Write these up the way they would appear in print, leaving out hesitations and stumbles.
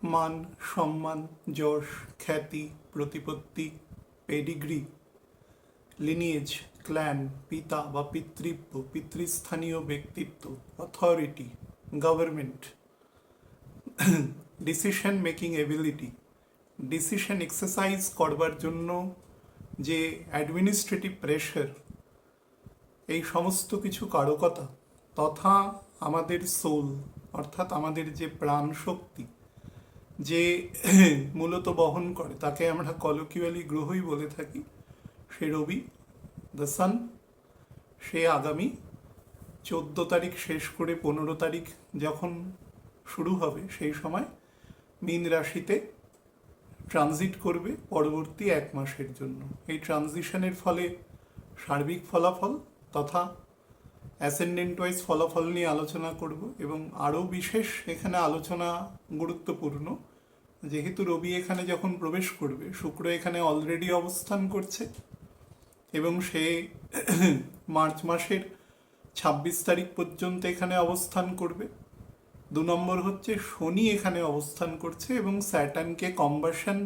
মান, সম্মান, যশ, খ্যাতি, প্রতিপত্তি, পেডিগ্রি, লিনিয়েজ, ক্ল্যান, পিতা বা পিতৃব্য, পিতৃস্থানীয় ব্যক্তিত্ব, authority, government, decision making ability, decision exercise করবার জন্য যে অ্যাডমিনিস্ট্রেটিভ প্রেশার, এই সমস্ত কিছু কারকতা তথা আমাদের সোল অর্থাৎ আমাদের যে প্রাণ শক্তি যে মূলত বহন করে তাকে আমরা কলোকিয়ালি গ্রহই বলে থাকি, সে রবি দ্য সান, সে আগামী 14 তারিখ শেষ করে 15 তারিখ যখন শুরু হবে সেই সময় মীন রাশিতে ট্রানজিট করবে পরবর্তী 1 মাসের জন্য। এই ট্রানজিশনের ফলে সার্বিক ফলাফল তথা অ্যাসেন্ডেন্ট ওয়াইজ ফলাফল নিয়ে আলোচনা করব এবং আরও বিশেষ এখানে আলোচনা গুরুত্বপূর্ণ, যেহেতু রবি এখানে যখন প্রবেশ করবে শুক্র এখানে অলরেডি অবস্থান করছে এবং সে মার্চ মাসের 26 তারিখ পর্যন্ত এখানে অবস্থান করবে। 2 নম্বর হচ্ছে শনি এখানে অবস্থান করছে এবং স্যাটার্নকে কম্বাসন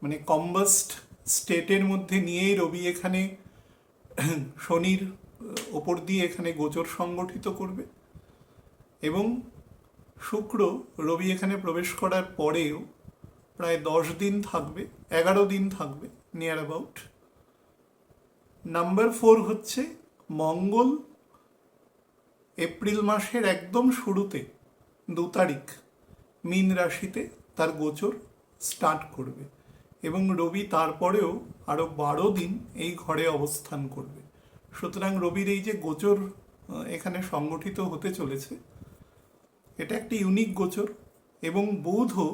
মানে কম্বাস্ট স্টেটের মধ্যে নিয়েই রবি এখানে শনির ওপর দিয়ে এখানে গোচর সংগঠিত করবে এবং শুক্র রবি এখানে প্রবেশ করার পরেও প্রায় 10 দিন থাকবে, 11 দিন থাকবে নিয়ার অ্যাবাউট। নাম্বার 4 হচ্ছে মঙ্গল এপ্রিল মাসের একদম শুরুতে 2 তারিখ মীন রাশিতে তার গোচর স্টার্ট করবে এবং রবি তারপরেও আরও 12 দিন এই ঘরে অবস্থান করবে। সুতরাং রবির এই যে গোচর এখানে সংগঠিত হতে চলেছে এটা একটি ইউনিক গোচর এবং বুধও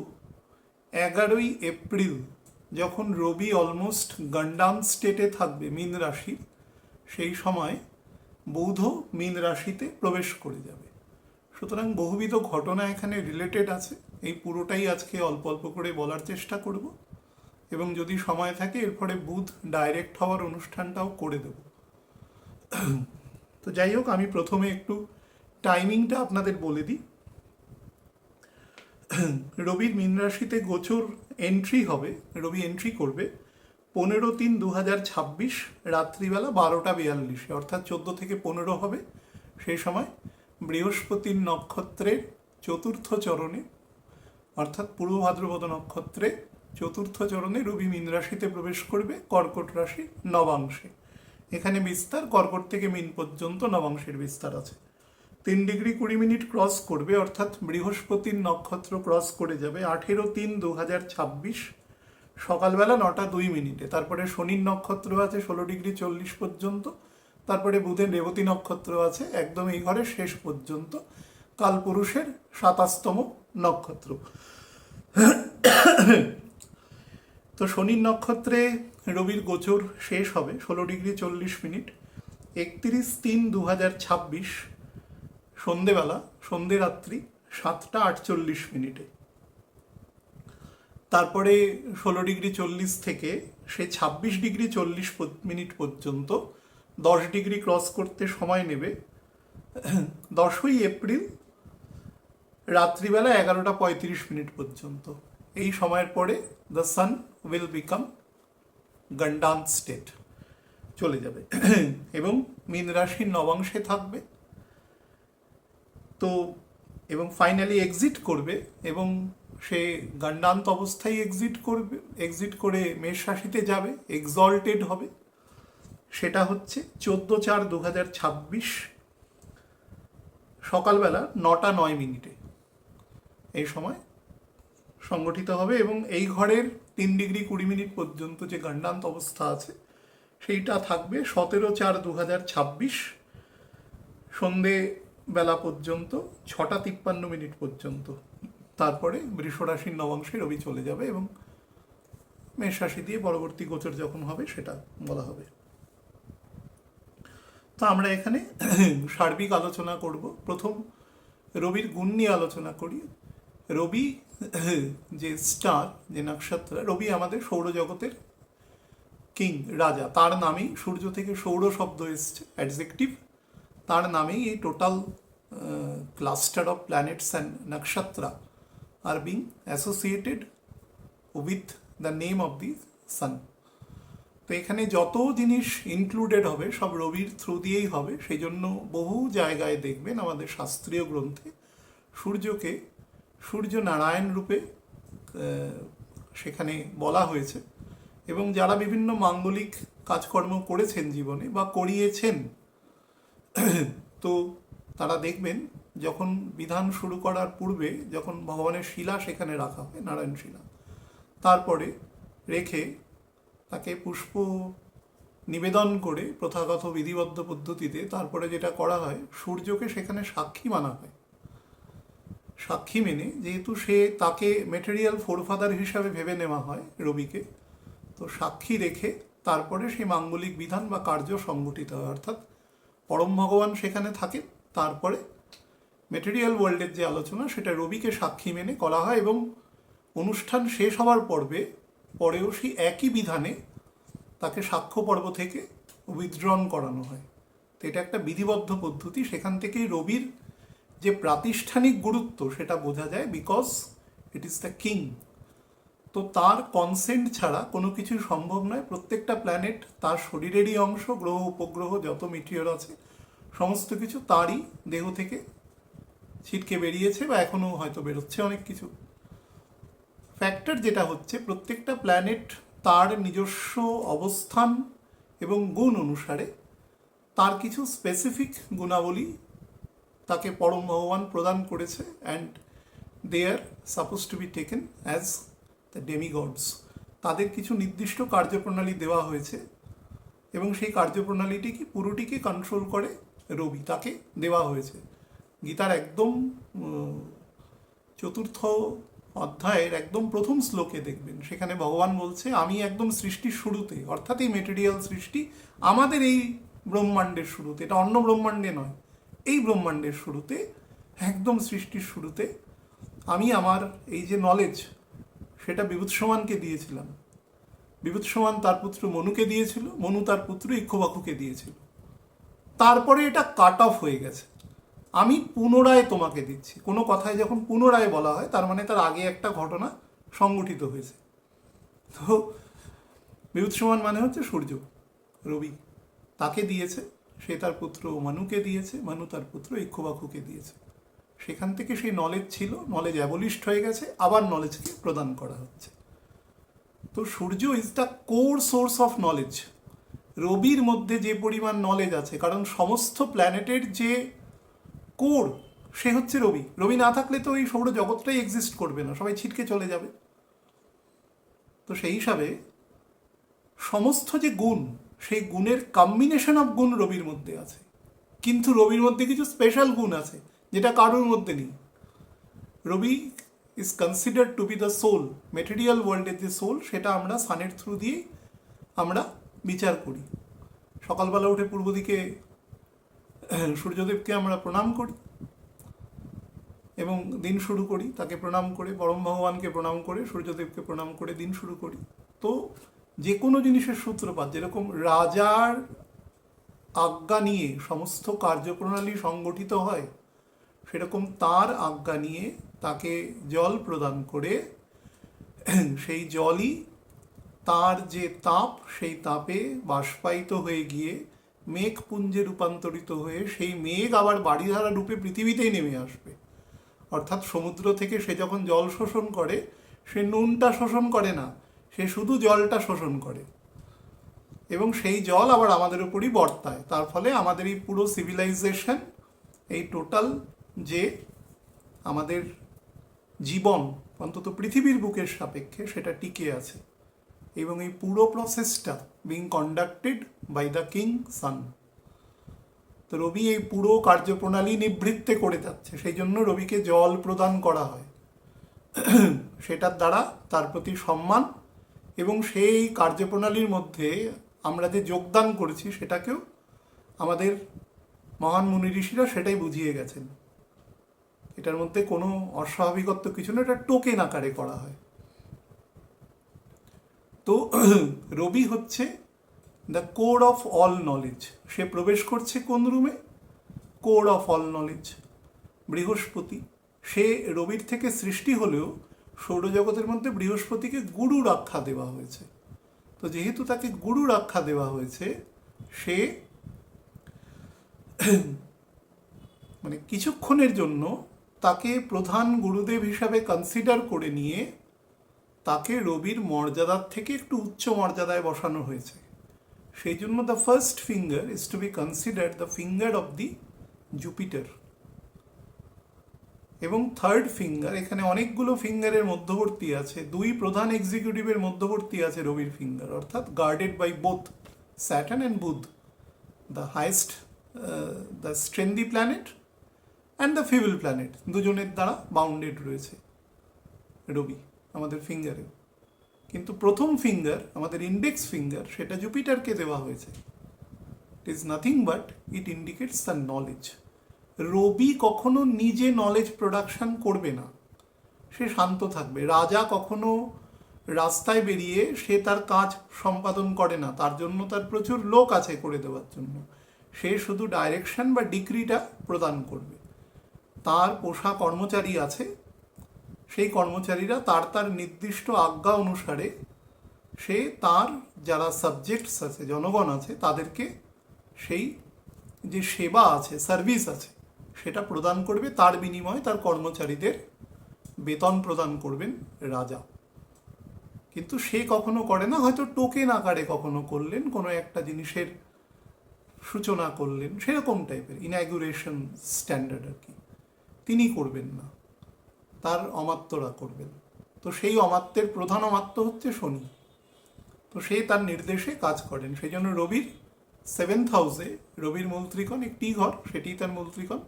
11ই এপ্রিল যখন রবি অলমোস্ট গন্ডান স্টেটে থাকবে মীন রাশির, সেই সময় বুধও মীন রাশিতে প্রবেশ করে যাবে। সুতরাং বহুবিধ ঘটনা এখানে রিলেটেড আছে, এই পুরোটাই আজকে অল্প অল্প করে বলার চেষ্টা করব এবং যদি সময় থাকে এরপরে বুধ ডাইরেক্ট হওয়ার অনুষ্ঠানটাও করে দেব। তো যাই হোক, আমি প্রথমে একটু টাইমিংটা আপনাদের বলে দিই। রবির মীন রাশিতে গোচর এন্ট্রি হবে, রবি এন্ট্রি করবে 15/3/2026 রাত্রিবেলা 12টা 42, অর্থাৎ 14 থেকে 15 হবে। সেই সময় বৃহস্পতির নক্ষত্রের চতুর্থ চরণে অর্থাৎ পূর্ব ভাদ্রপদ নক্ষত্রে চতুর্থ চরণে রবি মীন রাশিতে প্রবেশ করবে কর্কট রাশি নবাংশে। এখানে বিস্তার কর্কট থেকে মীন পর্যন্ত নবাংশের বিস্তার আছে। 3 ডিগ্রি 20 মিনিট ক্রস করবে অর্থাৎ বৃহস্পতির নক্ষত্র ক্রস করে যাবে 18/3/2026 সকালবেলা 9টা 2 মিনিটে। তারপরে শনির নক্ষত্র আছে 16 ডিগ্রি 40 পর্যন্ত, তারপরে বুধের রেবতী নক্ষত্র আছে একদম এই ঘরের শেষ পর্যন্ত, কালপুরুষের 27তম নক্ষত্র। তো শনির নক্ষত্রে রবির গোচর শেষ হবে 16 ডিগ্রি 40 মিনিট 31/3/2026 সন্ধেবেলা সন্ধে রাত্রি 7টা 48 মিনিটে। তারপরে 16 ডিগ্রি 40 থেকে সে 26 ডিগ্রি 40 মিনিট পর্যন্ত 10 ডিগ্রি ক্রস করতে সময় নেবে 10ই এপ্রিল রাত্রিবেলা 11টা 35 মিনিট পর্যন্ত। এই সময়ের পরে দ্য সান উইল বিকাম গন্ডান স্টেট চলে যাবে এবং মীন রাশির নবাংশে থাকবে। তো এবং ফাইনালি এক্সিট করবে এবং সে গন্ডান্ত অবস্থায় এক্সিট করে মেষ রাশিতে যাবে, এক্সল্টেড হবে। সেটা হচ্ছে 14/4/2026 সকালবেলা 9টা 9 মিনিটে এই সময় সংগঠিত হবে এবং এই ঘরের 3 ডিগ্রি 20 মিনিট পর্যন্ত যে গন্ডান্ত অবস্থা আছে সেইটা থাকবে 17/4/2026 সন্ধে বেলা পর্যন্ত 6টা 53 মিনিট পর্যন্ত। তারপরে বৃষ রাশির নবাংশে রবি চলে যাবে এবং মেষ রাশি দিয়ে পরবর্তী গোচর যখন হবে সেটা বলা হবে। তো আমরা এখানে সার্বিক আলোচনা করব। প্রথম রবির গুণ নিয়ে আলোচনা করি। রবি যে স্টার, যে নক্ষত্র, রবি আমাদের সৌরজগতের কিং, রাজা। তার নামেই সূর্য থেকে সৌর শব্দ এসছে, অ্যাডজেক্টিভ। তার নামেই এই total cluster of planets and নক্ষত্রা are being associated with the name of the sun. তো এখানে যত জিনিস ইনক্লুডেড হবে সব রবির থ্রু দিয়েই হবে। সেই জন্য বহু জায়গায় দেখবেন আমাদের শাস্ত্রীয় গ্রন্থে সূর্যকে সূর্য নারায়ণ রূপে সেখানে বলা হয়েছে। এবং যারা বিভিন্ন মাঙ্গলিক কাজকর্ম করেছেন জীবনে বা করিয়েছেন, তো তারা দেখবেন যখন বিধান শুরু করার পূর্বে যখন ভগবানের শিলা সেখানে রাখা হয়, নারায়ণ শিলা, তারপরে রেখে তাকে পুষ্প নিবেদন করে প্রথাগত বিধিবদ্ধ পদ্ধতিতে তারপরে যেটা করা হয়, সূর্যকে সেখানে সাক্ষী মানা হয়। সাক্ষী মেনে, যেহেতু সে তাকে মেটেরিয়াল ফোরফাদার হিসাবে ভেবে নেওয়া হয় রবিকে, তো সাক্ষী রেখে তারপরে সেই মাঙ্গলিক বিধান বা কার্য সংগঠিত হয়। অর্থাৎ পরম ভগবান সেখানে থাকেন, তারপরে মেটেরিয়াল ওয়ার্ল্ডের যে আলোচনা সেটা রবিকে সাক্ষী মেনে করা হয়। এবং অনুষ্ঠান শেষ হওয়ার পরেও সেই একই বিধানে তাকে সাক্ষ্য পর্ব থেকে উইথড্রন করানো হয়। তো এটা একটা বিধিবদ্ধ পদ্ধতি। সেখান থেকেই রবির যে প্রাতিষ্ঠানিক গুরুত্ব সেটা বোঝা যায়, because it is the king. তো তার কনসেন্ট ছাড়া কোনো কিছু সম্ভব নয়। প্রত্যেকটা প্ল্যানেট তার শরীরেরই অংশ, গ্রহ উপগ্রহ যত মিটিওর আছে সমস্ত কিছু তারই দেহ থেকে ছিটকে বেরিয়েছে বা এখনও হয়তো বেরোচ্ছে অনেক কিছু। ফ্যাক্টর যেটা হচ্ছে, প্রত্যেকটা প্ল্যানেট তার নিজস্ব অবস্থান এবং গুণ অনুসারে তার কিছু স্পেসিফিক গুণাবলী তাকে পরম ভগবান প্রদান করেছে, and they are suppose to be taken as the demigods. তাদের কিছু নির্দিষ্ট কার্যপ্রণালী দেওয়া হয়েছে এবং সেই কার্যপ্রণালীটি কি পুরোটিকে কন্ট্রোল করে রবি, তাকে দেওয়া হয়েছে। গীতার একদম চতুর্থ অধ্যায়ের একদম প্রথম শ্লোকে দেখবেন, সেখানে ভগবান বলছে, আমি একদম সৃষ্টির শুরুতে, অর্থাৎ এই মেটেরিয়াল সৃষ্টি আমাদের এই ব্রহ্মাণ্ডের শুরুতে, এটা অন্য ব্রহ্মাণ্ডে নয়, এই ব্রহ্মাণ্ডের শুরুতে, একদম সৃষ্টির শুরুতে আমি আমার এই যে নলেজ সেটা বিভূতিসমানকে দিয়েছিলাম। বিভূতিসমান তার পুত্র মনুকে দিয়েছিল, মনু তার পুত্র ইক্ষ্বাকুকে দিয়েছিল। তারপরে এটা কাট অফ হয়ে গেছে, আমি পুনরায় তোমাকে দিচ্ছি। কোনো কথায় যখন পুনরায় বলা হয় তার মানে তার আগে একটা ঘটনা সংগঠিত হয়েছে। তো বিভূতিসমান মানে হচ্ছে সূর্য, রবি, তাকে দিয়েছে, সে তার পুত্র মনুকে দিয়েছে, মনু তার পুত্র ইক্ষ্বাকুকে দিয়েছে। সেখান থেকে সেই নলেজ ছিল, নলেজ অ্যাবলিশড হয়ে গেছে, আবার নলেজকে প্রদান করা হচ্ছে। তো সূর্য is the core source of knowledge. রবির মধ্যে যে পরিমাণ নলেজ আছে, কারণ সমস্ত প্ল্যানেটের যে কোর সে হচ্ছে রবি। রবি না থাকলে তো এই সৌরজগৎটাই এক্সিস্ট করবে না, সবাই ছিটকে চলে যাবে। তো সেই হিসাবে সমস্ত যে গুণ, সেই গুণের কম্বিনেশন অফ গুণ রবির মধ্যে আছে। কিন্তু রবির মধ্যে কিছু স্পেশাল গুণ আছে যেটা কারোর মধ্যে নেই। Rabi is considered to be the soul. Material ওয়ার্ল্ডের যে সোল, সেটা আমরা সানের থ্রু দিয়ে আমরা বিচার করি। সকালবেলা উঠে পূর্ব দিকে সূর্যদেবকে আমরা প্রণাম করি এবং দিন শুরু করি, তাকে প্রণাম করে, পরম ভগবানকে প্রণাম করে, সূর্যদেবকে প্রণাম করে দিন শুরু করি। তো যে কোনো জিনিসের সূত্রপাত, যেরকম রাজার আজ্ঞা নিয়ে সমস্ত কার্যপ্রণালী সংগঠিত হয়, সেরকম তার আজ্ঞা নিয়ে তাকে জল প্রদান করে সেই জলই তার যে তাপ, সেই তাপে বাষ্পায়িত হয়ে গিয়ে মেঘপুঞ্জে রূপান্তরিত হয়ে সেই মেঘ আবার বাড়িধারা রূপে পৃথিবীতেই নেমে আসবে। অর্থাৎ সমুদ্র থেকে সে যখন জল শোষণ করে, সে নুনটা শোষণ করে না, সে শুধু জলটা শোষণ করে এবং সেই জল আবার আমাদের উপরই বর্তায়। তার ফলে আমাদের এই পুরো সিভিলাইজেশন, এই টোটাল যে আমাদের জীবন অন্তত পৃথিবীর বুকের সাপেক্ষে সেটা টিকে আছে। এবং এই পুরো প্রসেসটা being conducted by the king sun. তো রবি এই পুরো কার্যপ্রণালী নিবৃত্তে করে যাচ্ছে, সেই জন্য রবিকে জল প্রদান করা হয়। সেটার দ্বারা তার প্রতি সম্মান এবং সেই কার্যপ্রণালীর মধ্যে আমরা যে যোগদান করেছি সেটাকেও আমাদের মহান মুনি ঋষিরা সেটাই বুঝিয়ে গেছেন। এটার মধ্যে কোনো অস্বাভাবিকত্ব কিছু না, এটা টোকেন আকারে করা হয়। তো রবি হচ্ছে the core of all knowledge. সে প্রবেশ করছে কোন room? Core of all knowledge. Brihaspati সে রবির থেকে সৃষ্টি হলেও সৌরজগতের মধ্যে বৃহস্পতিকে গুরুর আখ্যা দেওয়া হয়েছে। তো যেহেতু তাকে গুরুর আখ্যা দেওয়া হয়েছে, সে মানে কিছুক্ষণের জন্য তাকে প্রধান গুরুদেব হিসাবে কনসিডার করে নিয়ে তাকে রবির মর্যাদার থেকে একটু উচ্চ মর্যাদায় বসানো হয়েছে। সেই জন্য the first finger is to be considered the finger of the Jupiter. এবং থার্ড ফিঙ্গার, এখানে অনেকগুলো ফিঙ্গারের মধ্যবর্তী আছে, দুই প্রধান এক্সিকিউটিভের মধ্যবর্তী আছে রবির ফিঙ্গার, অর্থাৎ guarded by both Saturn and Budh, the highest the strength planet and the feeble planet, দুজনের দ্বারা বাউন্ডেড রয়েছে রবি আমাদের ফিঙ্গারে। কিন্তু প্রথম ফিঙ্গার, আমাদের ইন্ডেক্স ফিঙ্গার, সেটা জুপিটারকে দেওয়া হয়েছে। It is nothing but it indicates the knowledge. Rabi কখনো নিজে নলেজ প্রোডাকশন করবে না, সে শান্ত থাকবে। রাজা কখনো রাস্তায় বেরিয়ে সে তার কাজ সম্পাদন করে না, তার জন্য তার প্রচুর লোক আছে করে দেওয়ার জন্য। সে শুধু ডাইরেকশন বা ডিক্রিটা প্রদান করবে। তার পোষা কর্মচারী আছে, সেই কর্মচারীরা তার তার নির্দিষ্ট আজ্ঞা অনুসারে সে তার যারা সাবজেক্টস আছে, জনগণ আছে, তাদেরকে সেই যে সেবা আছে, সার্ভিস আছে, সেটা প্রদান করবে। তার বিনিময়ে তার কর্মচারীদের বেতন প্রদান করবেন রাজা। কিন্তু সে কখনো করে না, হয়তো টোকেন আকারে কখনো করলেন, কোনো একটা জিনিসের সূচনা করলেন, সেরকম টাইপের ইনাগুরেশন স্ট্যান্ডার্ড আর কি, তিনি করবেন না, তার অমাত্যরা করবেন। তো সেই অমাত্যের প্রধান অমাত্য হচ্ছে শনি। তো সে তার নির্দেশে কাজ করেন। সেই জন্য রবির 7th হাউসে, রবির মূল ত্রিকোণ একটি ঘর, সেটিই তার মূল ত্রিকোণ।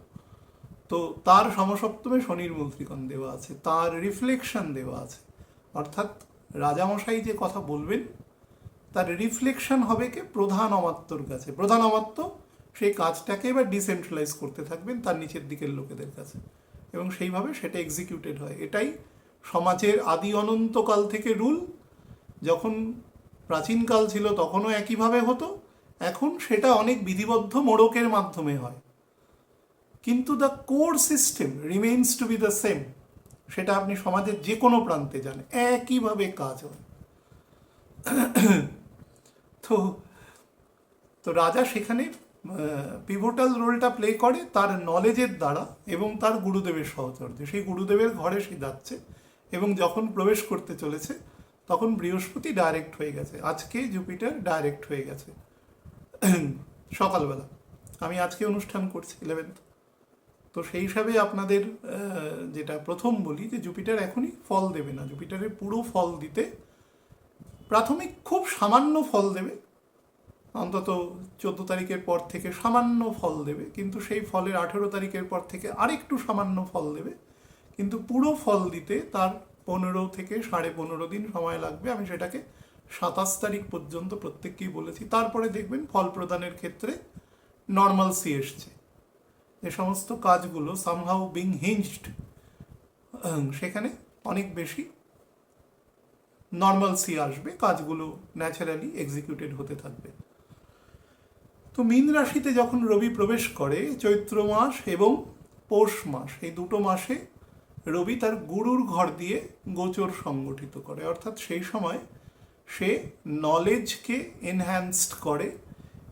তো তার সমসপ্তমে শনির মূল ত্রিকোণ দেওয়া আছে, তার রিফ্লেকশন দেওয়া আছে। অর্থাৎ রাজামশাই যে কথা বলবেন তার রিফ্লেকশন হবে কে প্রধান অমাত্যর কাছে। প্রধান অমাত্য সেই কাজটাকে এবার ডিসেন্ট্রালাইজ করতে থাকবেন তার নিচের দিকের লোকেদের কাছে, এবং সেইভাবে সেটা এক্সিকিউটেড হয়। এটাই সমাজের আদি অনন্তকাল থেকে রুল। যখন প্রাচীনকাল ছিল তখনও একইভাবে হতো, এখন সেটা অনেক বিধিবদ্ধ মোড়কের মাধ্যমে হয়, কিন্তু the core system remains to be the same. সেটা আপনি সমাজের যে কোনো প্রান্তে যান, একইভাবে কাজ হয়। তো তো রাজা সেখানে পিভোটাল রোলটা প্লে করে তার নলেজের দ্বারা এবং তার গুরুদেবের সহচর্যে। সেই গুরুদেবের ঘরে সে যাচ্ছে, এবং যখন প্রবেশ করতে চলেছে তখন বৃহস্পতি ডাইরেক্ট হয়ে গেছে। আজকে জুপিটার ডাইরেক্ট হয়ে গেছে সকালবেলা। আমি আজকে অনুষ্ঠান করছি 11th। তো সেই হিসাবে আপনাদের যেটা প্রথম বলি যে জুপিটার এখনই ফল দেবে না। জুপিটারের পুরো ফল দিতে প্রাথমিক খুব সামান্য ফল দেবে, অন্তত 14 তারিখের পর থেকে সামান্য ফল দেবে, কিন্তু সেই ফলের 18 তারিখের পর থেকে আরেকটু সামান্য ফল দেবে। কিন্তু পুরো ফল দিতে তার 15 থেকে 15.5 দিন সময় লাগবে। আমি সেটাকে 27 তারিখ পর্যন্ত প্রত্যেককেই বলেছি। তারপরে দেখবেন ফল প্রদানের ক্ষেত্রে নর্মালসি এসছে। যে সমস্ত কাজগুলো সামহাউ বিং হিঞ্জড, সেখানে অনেক বেশি নর্মালসি আসবে, কাজগুলো ন্যাচারালি এক্সিকিউটেড হতে থাকবে। তো মীন রাশিতে যখন রবি প্রবেশ করে চৈত্র মাস এবং পৌষ মাস, এই দুটো মাসে রবি তার গুরুর ঘর দিয়ে গোচর সংগঠিত করে। অর্থাৎ সেই সময় সে নলেজকে এনহ্যান্সড করে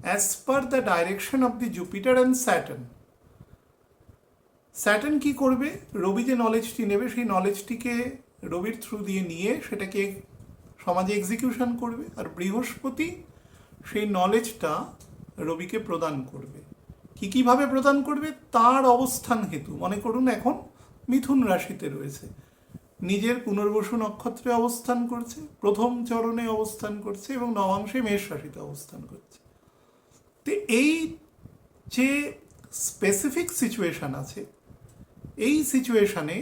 as per the direction of the Jupiter and Saturn. Saturn কি করবে? রবি যে নলেজটি নেবে সেই নলেজটিকে রবির থ্রু দিয়ে নিয়ে সেটাকে সমাজে এক্সিকিউশন করবে, আর বৃহস্পতি সেই নলেজটা রবিকে প্রদান করবে। কীভাবে প্রদান করবে? তার অবস্থান হেতু। মনে করুন এখন মিথুন রাশিতে রয়েছে, নিজের পুনর্বসু নক্ষত্রে অবস্থান করছে, প্রথম চরণে অবস্থান করছে এবং নবাংশে মেষ রাশিতে অবস্থান করছে। তো এই যে স্পেসিফিক সিচুয়েশান আছে, এই সিচুয়েশানে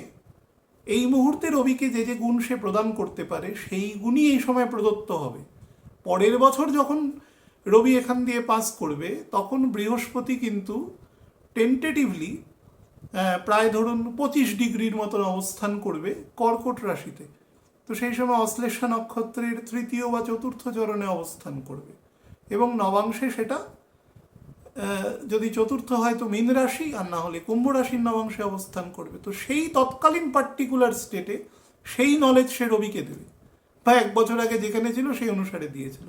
এই মুহূর্তে রবিকে যে যে গুণ সে প্রদান করতে পারে সেই গুণই এই সময় প্রদত্ত হবে। পরের বছর যখন রবি এখান দিয়ে পাস করবে তখন বৃহস্পতি কিন্তু টেন্টেটিভলি প্রায় ধরুন 25 ডিগ্রির মতন অবস্থান করবে কর্কট রাশিতে। তো সেই সময় অশ্লেষা নক্ষত্রের 3য় বা 4র্থ চরণে অবস্থান করবে এবং নবাংশে সেটা যদি চতুর্থ হয় তো মীন রাশি, আর না হলে কুম্ভ রাশির নবাংশে অবস্থান করবে। তো সেই তৎকালীন পার্টিকুলার স্টেটে সেই নলেজ সে রবিকে দেবে, বা 1 বছর আগে যেখানে ছিল সেই অনুসারে দিয়েছিল।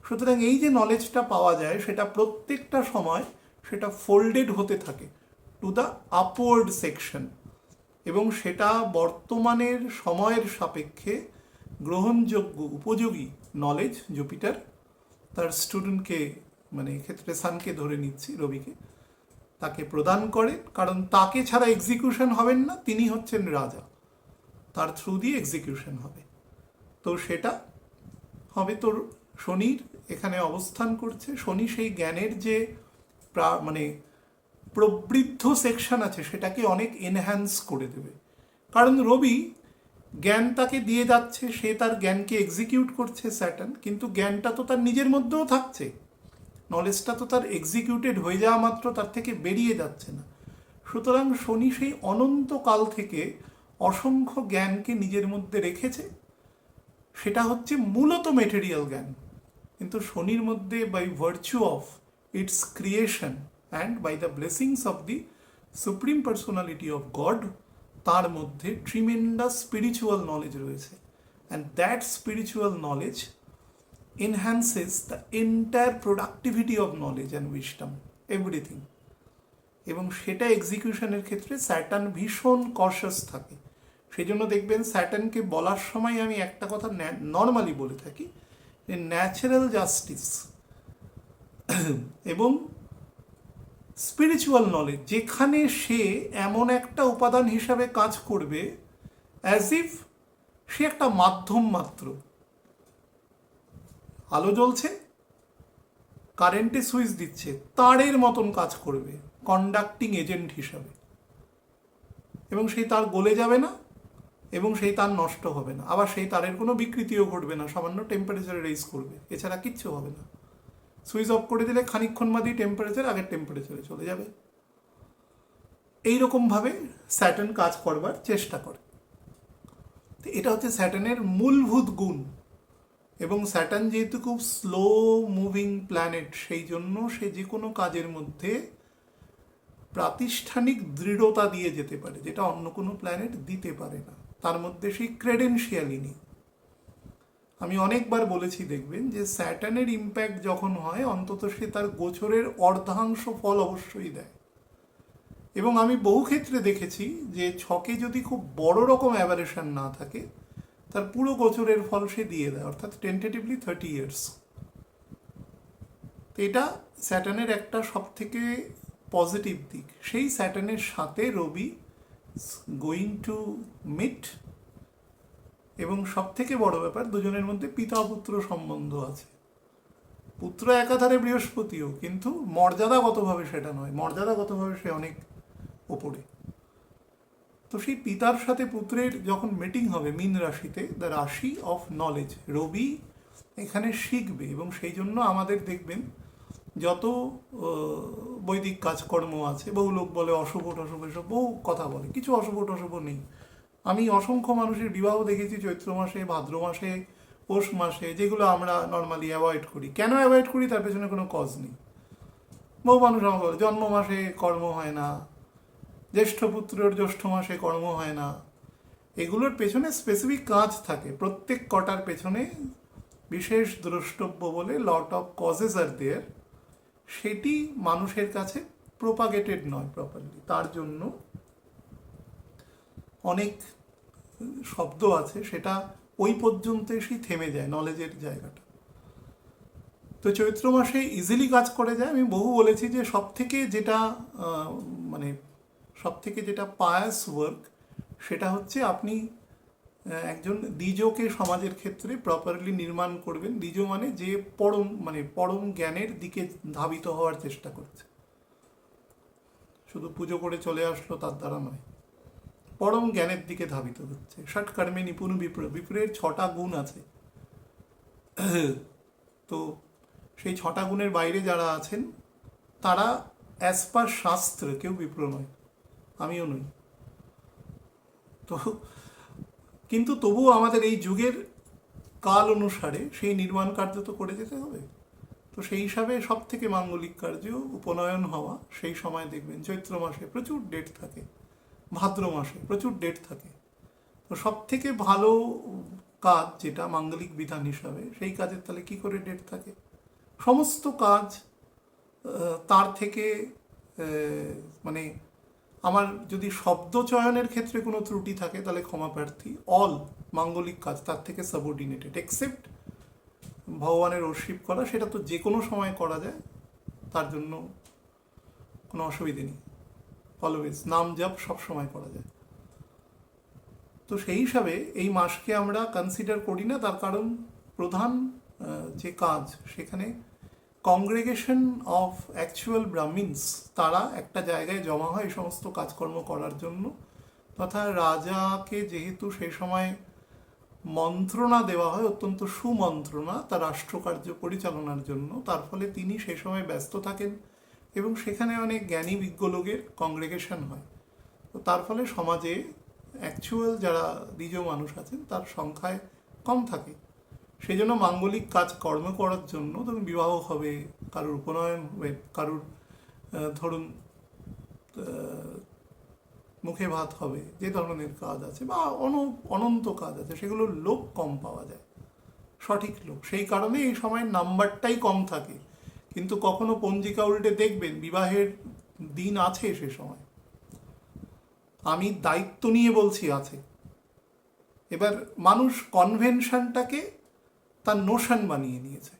সুতরাং এই যে নলেজটা পাওয়া যায় সেটা প্রত্যেকটা সময় সেটা ফোল্ডেড হতে থাকে টু দ্য আপওয়ার্ড সেকশন, এবং সেটা বর্তমানের সময়ের সাপেক্ষে গ্রহণযোগ্য উপযোগী নলেজ জুপিটার তার স্টুডেন্টকে, মানে এক্ষেত্রে সানকে ধরে নিচ্ছি, রবিকে, তাকে প্রদান করে। কারণ তাকে ছাড়া এক্সিকিউশন হবেন না, তিনি হচ্ছেন রাজা, তার থ্রু দিয়ে এক্সিকিউশন হবে। তো সেটা হবে তোর শনির এখানে অবস্থান করছে। শনি সেই জ্ঞানের যে মানে প্রবৃদ্ধ সেকশন আছে সেটাকে অনেক এনহ্যান্স করে দেবে। কারণ রবি জ্ঞান তাকে দিয়ে যাচ্ছে, সে তার জ্ঞানকে এক্সিকিউট করছে স্যাটার্ন, কিন্তু জ্ঞানটা তো তার নিজের মধ্যেও থাকছে, নলেজটা তো তার এক্সিকিউটেড হয়ে যাওয়া মাত্র তার থেকে বেরিয়ে যাচ্ছে না। সুতরাং শনি সেই অনন্তকাল থেকে অসংখ্য জ্ঞানকে নিজের মধ্যে রেখেছে, সেটা হচ্ছে মূলত মেটেরিয়াল জ্ঞান। কিন্তু শনির মধ্যে by virtue of its creation and by the blessings of the supreme personality of God, তার মধ্যে ট্রিমেন্ডাস স্পিরিচুয়াল নলেজ রয়েছে। And that spiritual knowledge enhances the entire productivity of knowledge and wisdom, everything. এবং সেটা এক্সিকিউশনের ক্ষেত্রে Saturn ভীষণ কশাস থাকে। সেই জন্য দেখবেন স্যাটার্নকে বলার সময় আমি একটা কথা নর্মালি বলে থাকি, যে ন্যাচারাল জাস্টিস এবং স্পিরিচুয়াল নলেজ, যেখানে সে এমন একটা উপাদান হিসাবে কাজ করবে অ্যাজ ইফ সে একটা মাধ্যম মাত্র। আলো জ্বলছে, কারেন্টে সুইচ দিচ্ছে, তারের মতন কাজ করবে কন্ডাক্টিং এজেন্ট হিসাবে, এবং সেই তার গলে যাবে না এবং সেই তার নষ্ট হবে না, আবার সেই তারের কোনো বিকৃতিও ঘটবে না, সামান্য টেম্পারেচারে রেইজ করবে, এছাড়া কিচ্ছু হবে না। সুইচ অফ করে দিলে খানিকক্ষণ বাদেই টেম্পারেচার আগের টেম্পারেচারে চলে যাবে। এইরকমভাবে স্যাটার্ন কাজ করবার চেষ্টা করে। তো এটা হচ্ছে স্যাটার্নের মূলভূত গুণ। এবং স্যাটার্ন যেহেতু খুব স্লো মুভিং প্ল্যানেট, সেই জন্য সে যে কোনো কাজের মধ্যে প্রাতিষ্ঠানিক দৃঢ়তা দিয়ে যেতে পারে, যেটা অন্য কোনো প্ল্যানেট দিতে পারে না। তার মধ্যে সেই ক্রেডেনশিয়ালই নেই। আমি অনেকবার বলেছি, দেখবেন যে স্যাটার্নের ইম্প্যাক্ট যখন হয় অন্তত সে তার গোচরের অর্ধাংশ ফল অবশ্যই দেয়। এবং আমি বহু ক্ষেত্রে দেখেছি যে ছকে যদি খুব বড় রকম অ্যাভারেশন না থাকে, তার পুরো গোচরের ফল সে দিয়ে দেয়, অর্থাৎ টেন্টেটিভলি 30 years। তো এটা স্যাটার্নের একটা সব থেকে পজিটিভ দিক। সেই স্যাটার্নের সাথে রবি গোয়িং টু মিট, এবং সব থেকে বড় ব্যাপার দুজনের মধ্যে পিতা পুত্র সম্বন্ধ আছে। পুত্র একাধারে বৃহস্পতিও, কিন্তু মর্যাদাগতভাবে সেটা নয়, মর্যাদাগতভাবে সে অনেক ওপরে। তো সেই পিতার সাথে পুত্রের যখন মিটিং হবে মীন রাশিতে, দ্য রাশি অফ নলেজ, রবি এখানে শিখবে। এবং সেই জন্য আমাদের দেখবেন যত বৈদিক কাজকর্ম আছে, বহু লোক বলে অশুভ টশুভ, এসব বহু কথা বলে, কিছু অশুভ টশুভ নেই। আমি অসংখ্য মানুষের বিবাহ দেখেছি চৈত্র মাসে, ভাদ্র মাসে, পৌষ মাসে, যেগুলো আমরা নর্মালি অ্যাভয়েড করি। কেন অ্যাভয়েড করি তার পেছনে কোনো কজ নেই। বহু মানুষ আমাকে বলে জন্ম মাসে কর্ম হয় না, জ্যেষ্ঠ পুত্রের জ্যৈষ্ঠ মাসে কর্ম হয় না। এগুলোর পেছনে স্পেসিফিক কাজ থাকে, প্রত্যেক কটার পেছনে বিশেষ দ্রষ্টব্য বলে লট অফ কজেস আর দেয়ার। সেটি মানুষের কাছে প্রোপাগেটেড নয় প্রপারলি, তার জন্য অনেক শব্দ আছে, সেটা ওই পর্যন্ত এসেই থেমে যায় নলেজের জায়গাটা। তো চৈত্র মাসে ইজিলি কাজ করে যায়। আমি বহু বলেছি যে সব থেকে যেটা পায়াস ওয়ার্ক, সেটা হচ্ছে আপনি একজন দ্বিজকে সমাজের ক্ষেত্রে প্রপারলি নির্মাণ করবেন। দ্বিজ মানে যে পরম জ্ঞানের দিকে ধাবিত হওয়ার চেষ্টা করছে, শুধু পুজো করে চলে আসলো তার দ্বারা নয়, পরম জ্ঞানের দিকে ধাবিত হচ্ছে। ষট কর্মে নিপুণ বিপ্র, বিপ্রের 6টা গুণ আছে। তো সেই 6টা গুণের বাইরে যারা আছেন তারা অ্যাজ পার শাস্ত্র কেউ বিপ্র নয়, আমিও নই। তো কিন্তু তবুও আমাদের এই যুগের কাল অনুসারে সেই নির্মাণ কার্য তো করে যেতে হবে। তো সেই হিসাবে সব থেকে মাঙ্গলিক কার্য উপনয়ন হওয়া, সেই সময় দেখবেন চৈত্র মাসে প্রচুর ডেট থাকে, ভাদ্র মাসে প্রচুর ডেট থাকে। তো সব থেকে ভালো কাজ যেটা মাঙ্গলিক বিধান হিসাবে, সেই কাজের তাহলে কি করে ডেট থাকে? সমস্ত কাজ তার থেকে মানে আমার যদি শব্দ চয়নের ক্ষেত্রে কোনো ত্রুটি থাকে তাহলে ক্ষমা প্রার্থী। অল মাঙ্গলিক কাজ তার থেকে সাবঅর্ডিনেটেড, এক্সেপ্ট ভগবানের ওরশিপ করা, সেটা তো যে কোনো সময় করা যায়, তার জন্য কোনো অসুবিধে নেই। অলওয়েজ নাম জপ সব সময় করা যায়। তো সেই হিসাবে এই মাসকে আমরা কনসিডার করি না, তার কারণ প্রধান যে কাজ সেখানে কংগ্রেগেশন অফ অ্যাকচুয়াল ব্রাহ্মিনস, তারা একটা জায়গায় জমা হয় এই সমস্ত কাজকর্ম করার জন্য, তথা রাজাকে যেহেতু সেই সময় মন্ত্রণা দেওয়া হয়, অত্যন্ত সুমন্ত্রণা তার রাষ্ট্রকার্য পরিচালনার জন্য, তার ফলে তিনি সেই সময় ব্যস্ত থাকেন এবং সেখানে অনেক জ্ঞানী বিজ্ঞ লোকের কংগ্রেগেশন হয়। তো তার ফলে সমাজে অ্যাকচুয়াল যারা দ্বিজ মানুষ আছেন তার সংখ্যায় কম থাকে। সেই জন্য মাঙ্গলিক কাজ কর্ম করার জন্য, ধরুন বিবাহ হবে, কারোর উপনয়ন হবে, কারোর ধরুন মুখে ভাত হবে, যে ধরনের কাজ আছে বা অনন্ত কাজ আছে, সেগুলোর লোক কম পাওয়া যায়, সঠিক লোক। সেই কারণে এই সময় নাম্বারটাই কম থাকে। কিন্তু কখনো পঞ্জিকা উল্টে দেখবেন বিবাহের দিন আছে সে সময়, আমি দায়িত্ব নিয়ে বলছি আছে। এবার মানুষ কনভেনশনটাকে তার নোশন বানিয়ে নিয়েছে,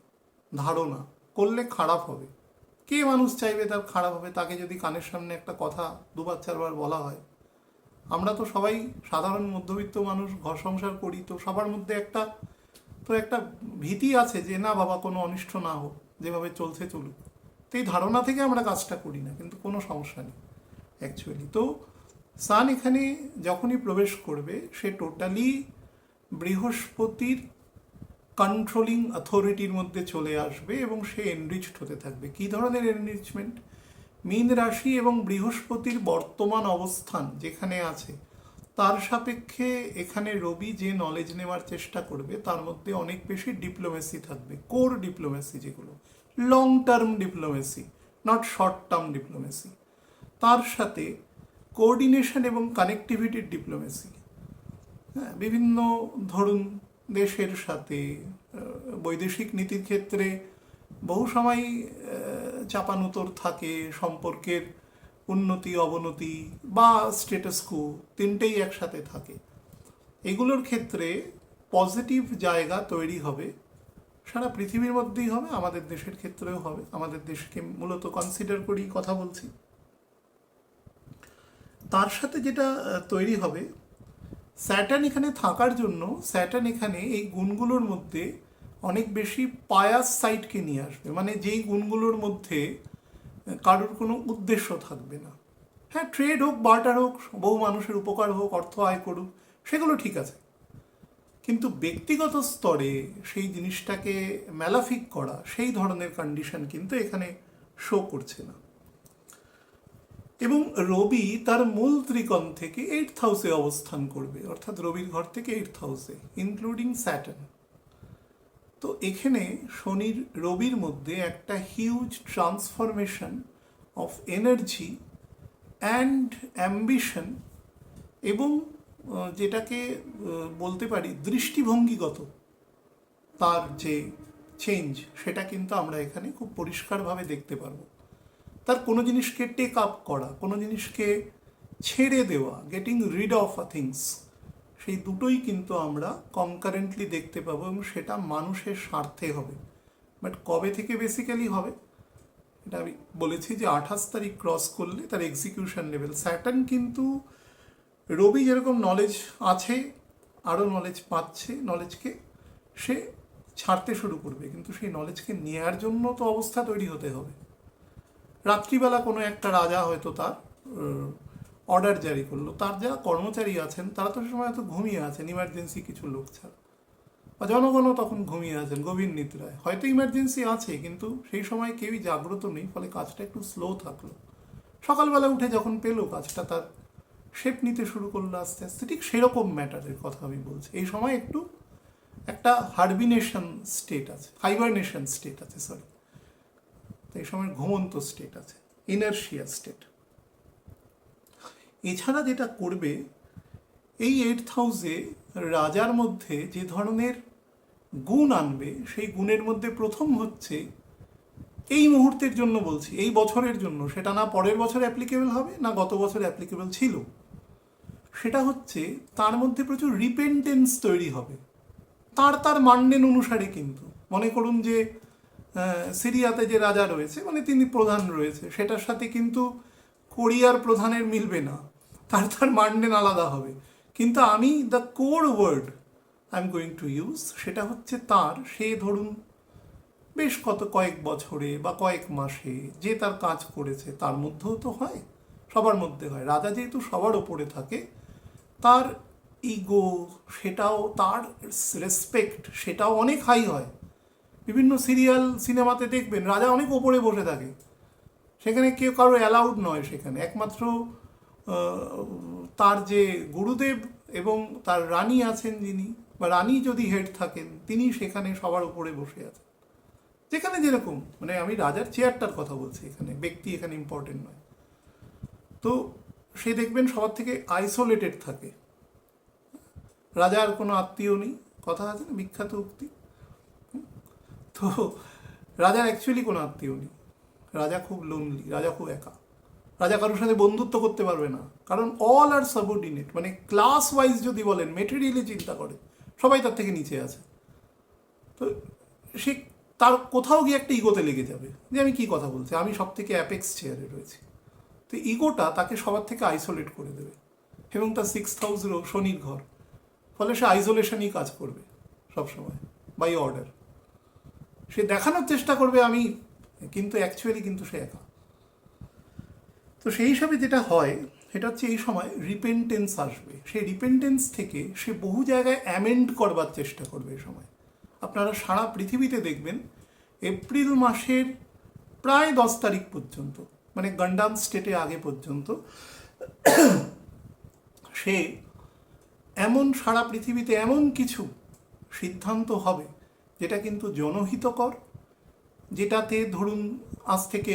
ধারণা করলে খারাপ হবে। কে মানুষ চাইবে তার খারাপ হবে? তাকে যদি কানের সামনে একটা কথা দুবার চারবার বলা হয়, আমরা তো সবাই সাধারণ মধ্যবিত্ত মানুষ, ঘর সংসার করি, তো সবার মধ্যে একটা ভীতি আছে যে না বাবা কোনো অনিষ্ট না হোক, যেভাবে চলছে চলুক। তো এই ধারণা থেকে আমরা কাজটা করি না, কিন্তু কোনো সমস্যা নেই অ্যাকচুয়ালি। তো সান এখানে যখনই প্রবেশ করবে, সে টোটালি বৃহস্পতির কন্ট্রোলিং অথরিটির মধ্যে চলে আসবে এবং সে এনরিচড হতে থাকবে। কী ধরনের এনরিচমেন্ট? মীন রাশি এবং বৃহস্পতির বর্তমান অবস্থান যেখানে আছে তার সাপেক্ষে এখানে রবি যে নলেজ নেওয়ার চেষ্টা করবে, তার মধ্যে অনেক বেশি ডিপ্লোমেসি থাকবে, কোর ডিপ্লোমেসি, যেগুলো long term diplomacy, not short term diplomacy. তার সাথে কোঅর্ডিনেশন এবং কানেক্টিভিটির ডিপ্লোমেসি। হ্যাঁ, বিভিন্ন ধরুন দেশের সাথে বৈদেশিক নীতির ক্ষেত্রে বহু সময় চাপানুতোর থাকে, সম্পর্কের উন্নতি অবনতি বা স্টেটাস কো তিনটেই একসাথে থাকে। এগুলোর ক্ষেত্রে পজিটিভ জায়গা তৈরি হবে, সারা পৃথিবীর মধ্যেই হবে, আমাদের দেশের ক্ষেত্রেও হবে। আমাদের দেশকে মূলত কনসিডার করেই কথা বলছি। তার সাথে যেটা তৈরি হবে, স্যাটার্ন এখানে থাকার জন্য, স্যাটার্ন এখানে এই গুণগুলোর মধ্যে অনেক বেশি পায়াস সাইডকে নিয়ে আসবে, মানে যেই গুণগুলোর মধ্যে কারোর কোনো উদ্দেশ্য থাকবে না। হ্যাঁ, ট্রেড হোক, বার্টার হোক, বহু মানুষের উপকার হোক, অর্থ আয় করুক, সেগুলো ঠিক আছে, কিন্তু ব্যক্তিগত স্তরে সেই জিনিসটাকে ম্যালাফিক করা, সেই ধরনের কন্ডিশন কিন্তু এখানে শো করছে না। এবং রবি তার মূল ত্রিকোণ থেকে 8th হাউসে অবস্থান করবে, অর্থাৎ রবির ঘর থেকে 8th হাউসে, ইনক্লুডিং স্যাটার্ন। তো এখানে শনির রবির মধ্যে একটা huge transformation of energy and ambition, এবং যেটাকে বলতে পারি দৃষ্টিভঙ্গিগত তার যে চেঞ্জ, সেটা কিন্তু আমরা এখানে খুব পরিষ্কারভাবে দেখতে পারবো। তার কোনো জিনিসকে টেক আপ করা, কোনো জিনিসকে ছেড়ে দেওয়া, getting read of a things, সেই দুটোই কিন্তু আমরা কনকারেন্টলি দেখতে পাবো, এবং সেটা মানুষের স্বার্থে হবে। বাট কবে থেকে বেসিক্যালি হবে, এটা আমি বলেছি যে 28 তারিখ ক্রস করলে তার এক্সিকিউশন লেভেল। স্যাটার্ন কিন্তু রবি যেরকম নলেজ আছে, আরও নলেজ পাচ্ছে, নলেজকে সে ছাড়তে শুরু করবে, কিন্তু সেই নলেজকে নেওয়ার জন্য তো অবস্থা তৈরি হতে হবে। রাত্রিবেলা কোনো একটা রাজা হয়তো তার অর্ডার জারি করলো, তার যারা কর্মচারী আছেন তারা তো সে সময় হয়তো ঘুমিয়ে আছেন, ইমার্জেন্সি কিছু লোক ছাড়া, বা জনগণও তখন ঘুমিয়ে আছেন গভীর নিদ্রায়, হয়তো ইমার্জেন্সি আছে কিন্তু সেই সময় কেউই জাগ্রত নেই, ফলে কাজটা একটু স্লো থাকলো। সকালবেলা উঠে যখন পেলো, কাজটা তার শেপ নিতে শুরু করলো আস্তে আস্তে। ঠিক সেরকম ম্যাটারের কথা আমি বলছি। এই সময় একটু একটা হার্বিনেশন স্টেট আছে, হাইবারনেশন স্টেট আছে, সরি, তো এই সময় ঘুমন্ত স্টেট আছে, ইনার্শিয়া স্টেট। এছাড়া যেটা করবে, এই 8th হাউসে রাজার মধ্যে যে ধরনের গুণ আনবে, সেই গুণের মধ্যে প্রথম হচ্ছে, এই মুহূর্তের জন্য বলছি, এই বছরের জন্য, সেটা না পরের বছর অ্যাপ্লিকেবল হবে না গত বছর অ্যাপ্লিকেবল ছিল, সেটা হচ্ছে তার মধ্যে প্রচুর রিপেন্টেন্স তৈরি হবে। তার মানডেন অনুসারে কিন্তু মনে করুন যে সিরিয়াতে যে রাজা রয়েছে, মানে তিনি প্রধান রয়েছে, সেটার সাথে কিন্তু কোরিয়ার প্রধানের মিলবে না, তার মানডেন আলাদা হবে। কিন্তু আমি the core word I am going to use, সেটা হচ্ছে সে ধরুন বেশ কয়েক বছরে বা কয়েক মাসে যে তার কাজ করেছে, তার মধ্যেও তো হয়, সবার মধ্যে হয়। রাজা যেহেতু সবার ওপরে থাকে, তার ইগো, সেটাও, তার রেসপেক্ট, সেটাও অনেক হাই হয়। বিভিন্ন সিনেমাতে দেখবেন রাজা অনেক ওপরে বসে থাকে, সেখানে কেউ কারো অ্যালাউড নয়, সেখানে একমাত্র তার যে গুরুদেব এবং তার রানী আছেন যিনি, বা রানী যদি হেড থাকেন, তিনি সেখানে সবার উপরে বসে আছেন। যেখানে যেরকম, মানে আমি রাজার চেয়ারটার কথা বলছি, এখানে ব্যক্তি এখানে ইম্পর্টেন্ট নয়। তো সে দেখবেন সবার থেকে আইসোলেটেড থাকে, রাজার কোনো আত্মীয় নেই, কথা আছে না, বিখ্যাত উক্তি। তো রাজার অ্যাকচুয়ালি কোনো আত্মীয় নেই, রাজা খুব লোনলি, রাজা খুব একা, রাজা কারোর সাথে বন্ধুত্ব করতে পারবে না, কারণ অল আর সাবঅর্ডিনেট, মানে ক্লাস ওয়াইজ যদি বলেন, মেটেরিয়ালি চিন্তা করে, সবাই তার থেকে নিচে আছে। তো সে তার কোথাও গিয়ে একটা ইগোতে লেগে যাবে যে আমি কি কথা বলছি, আমি সব থেকে অ্যাপেক্স চেয়ারে রয়েছি। তো ইগোটা তাকে সবার থেকে আইসোলেট করে দেবে, এবং তার 6th হাউসেরও শনির ঘর, ফলে সে আইসোলেশনই কাজ করবে সবসময়, বাই অর্ডার। সে দেখানোর চেষ্টা করবে আমি, কিন্তু অ্যাকচুয়ালি কিন্তু সে একা। তো সেই হিসাবে যেটা হয়, সেটা হচ্ছে এই সময় রিপেন্টেন্স আসবে। সেই রিপেন্টেন্স থেকে সে বহু জায়গায় অ্যামেন্ড করবার চেষ্টা করবে। এই সময় আপনারা সারা পৃথিবীতে দেখবেন এপ্রিল মাসের প্রায় 10 তারিখ পর্যন্ত, মানে গন্ডাম স্টেটে আগে পর্যন্ত, সে এমন সারা পৃথিবীতে এমন কিছু সিদ্ধান্ত হবে যেটা কিন্তু জনহিতকর, যেটাতে ধরুন আজ থেকে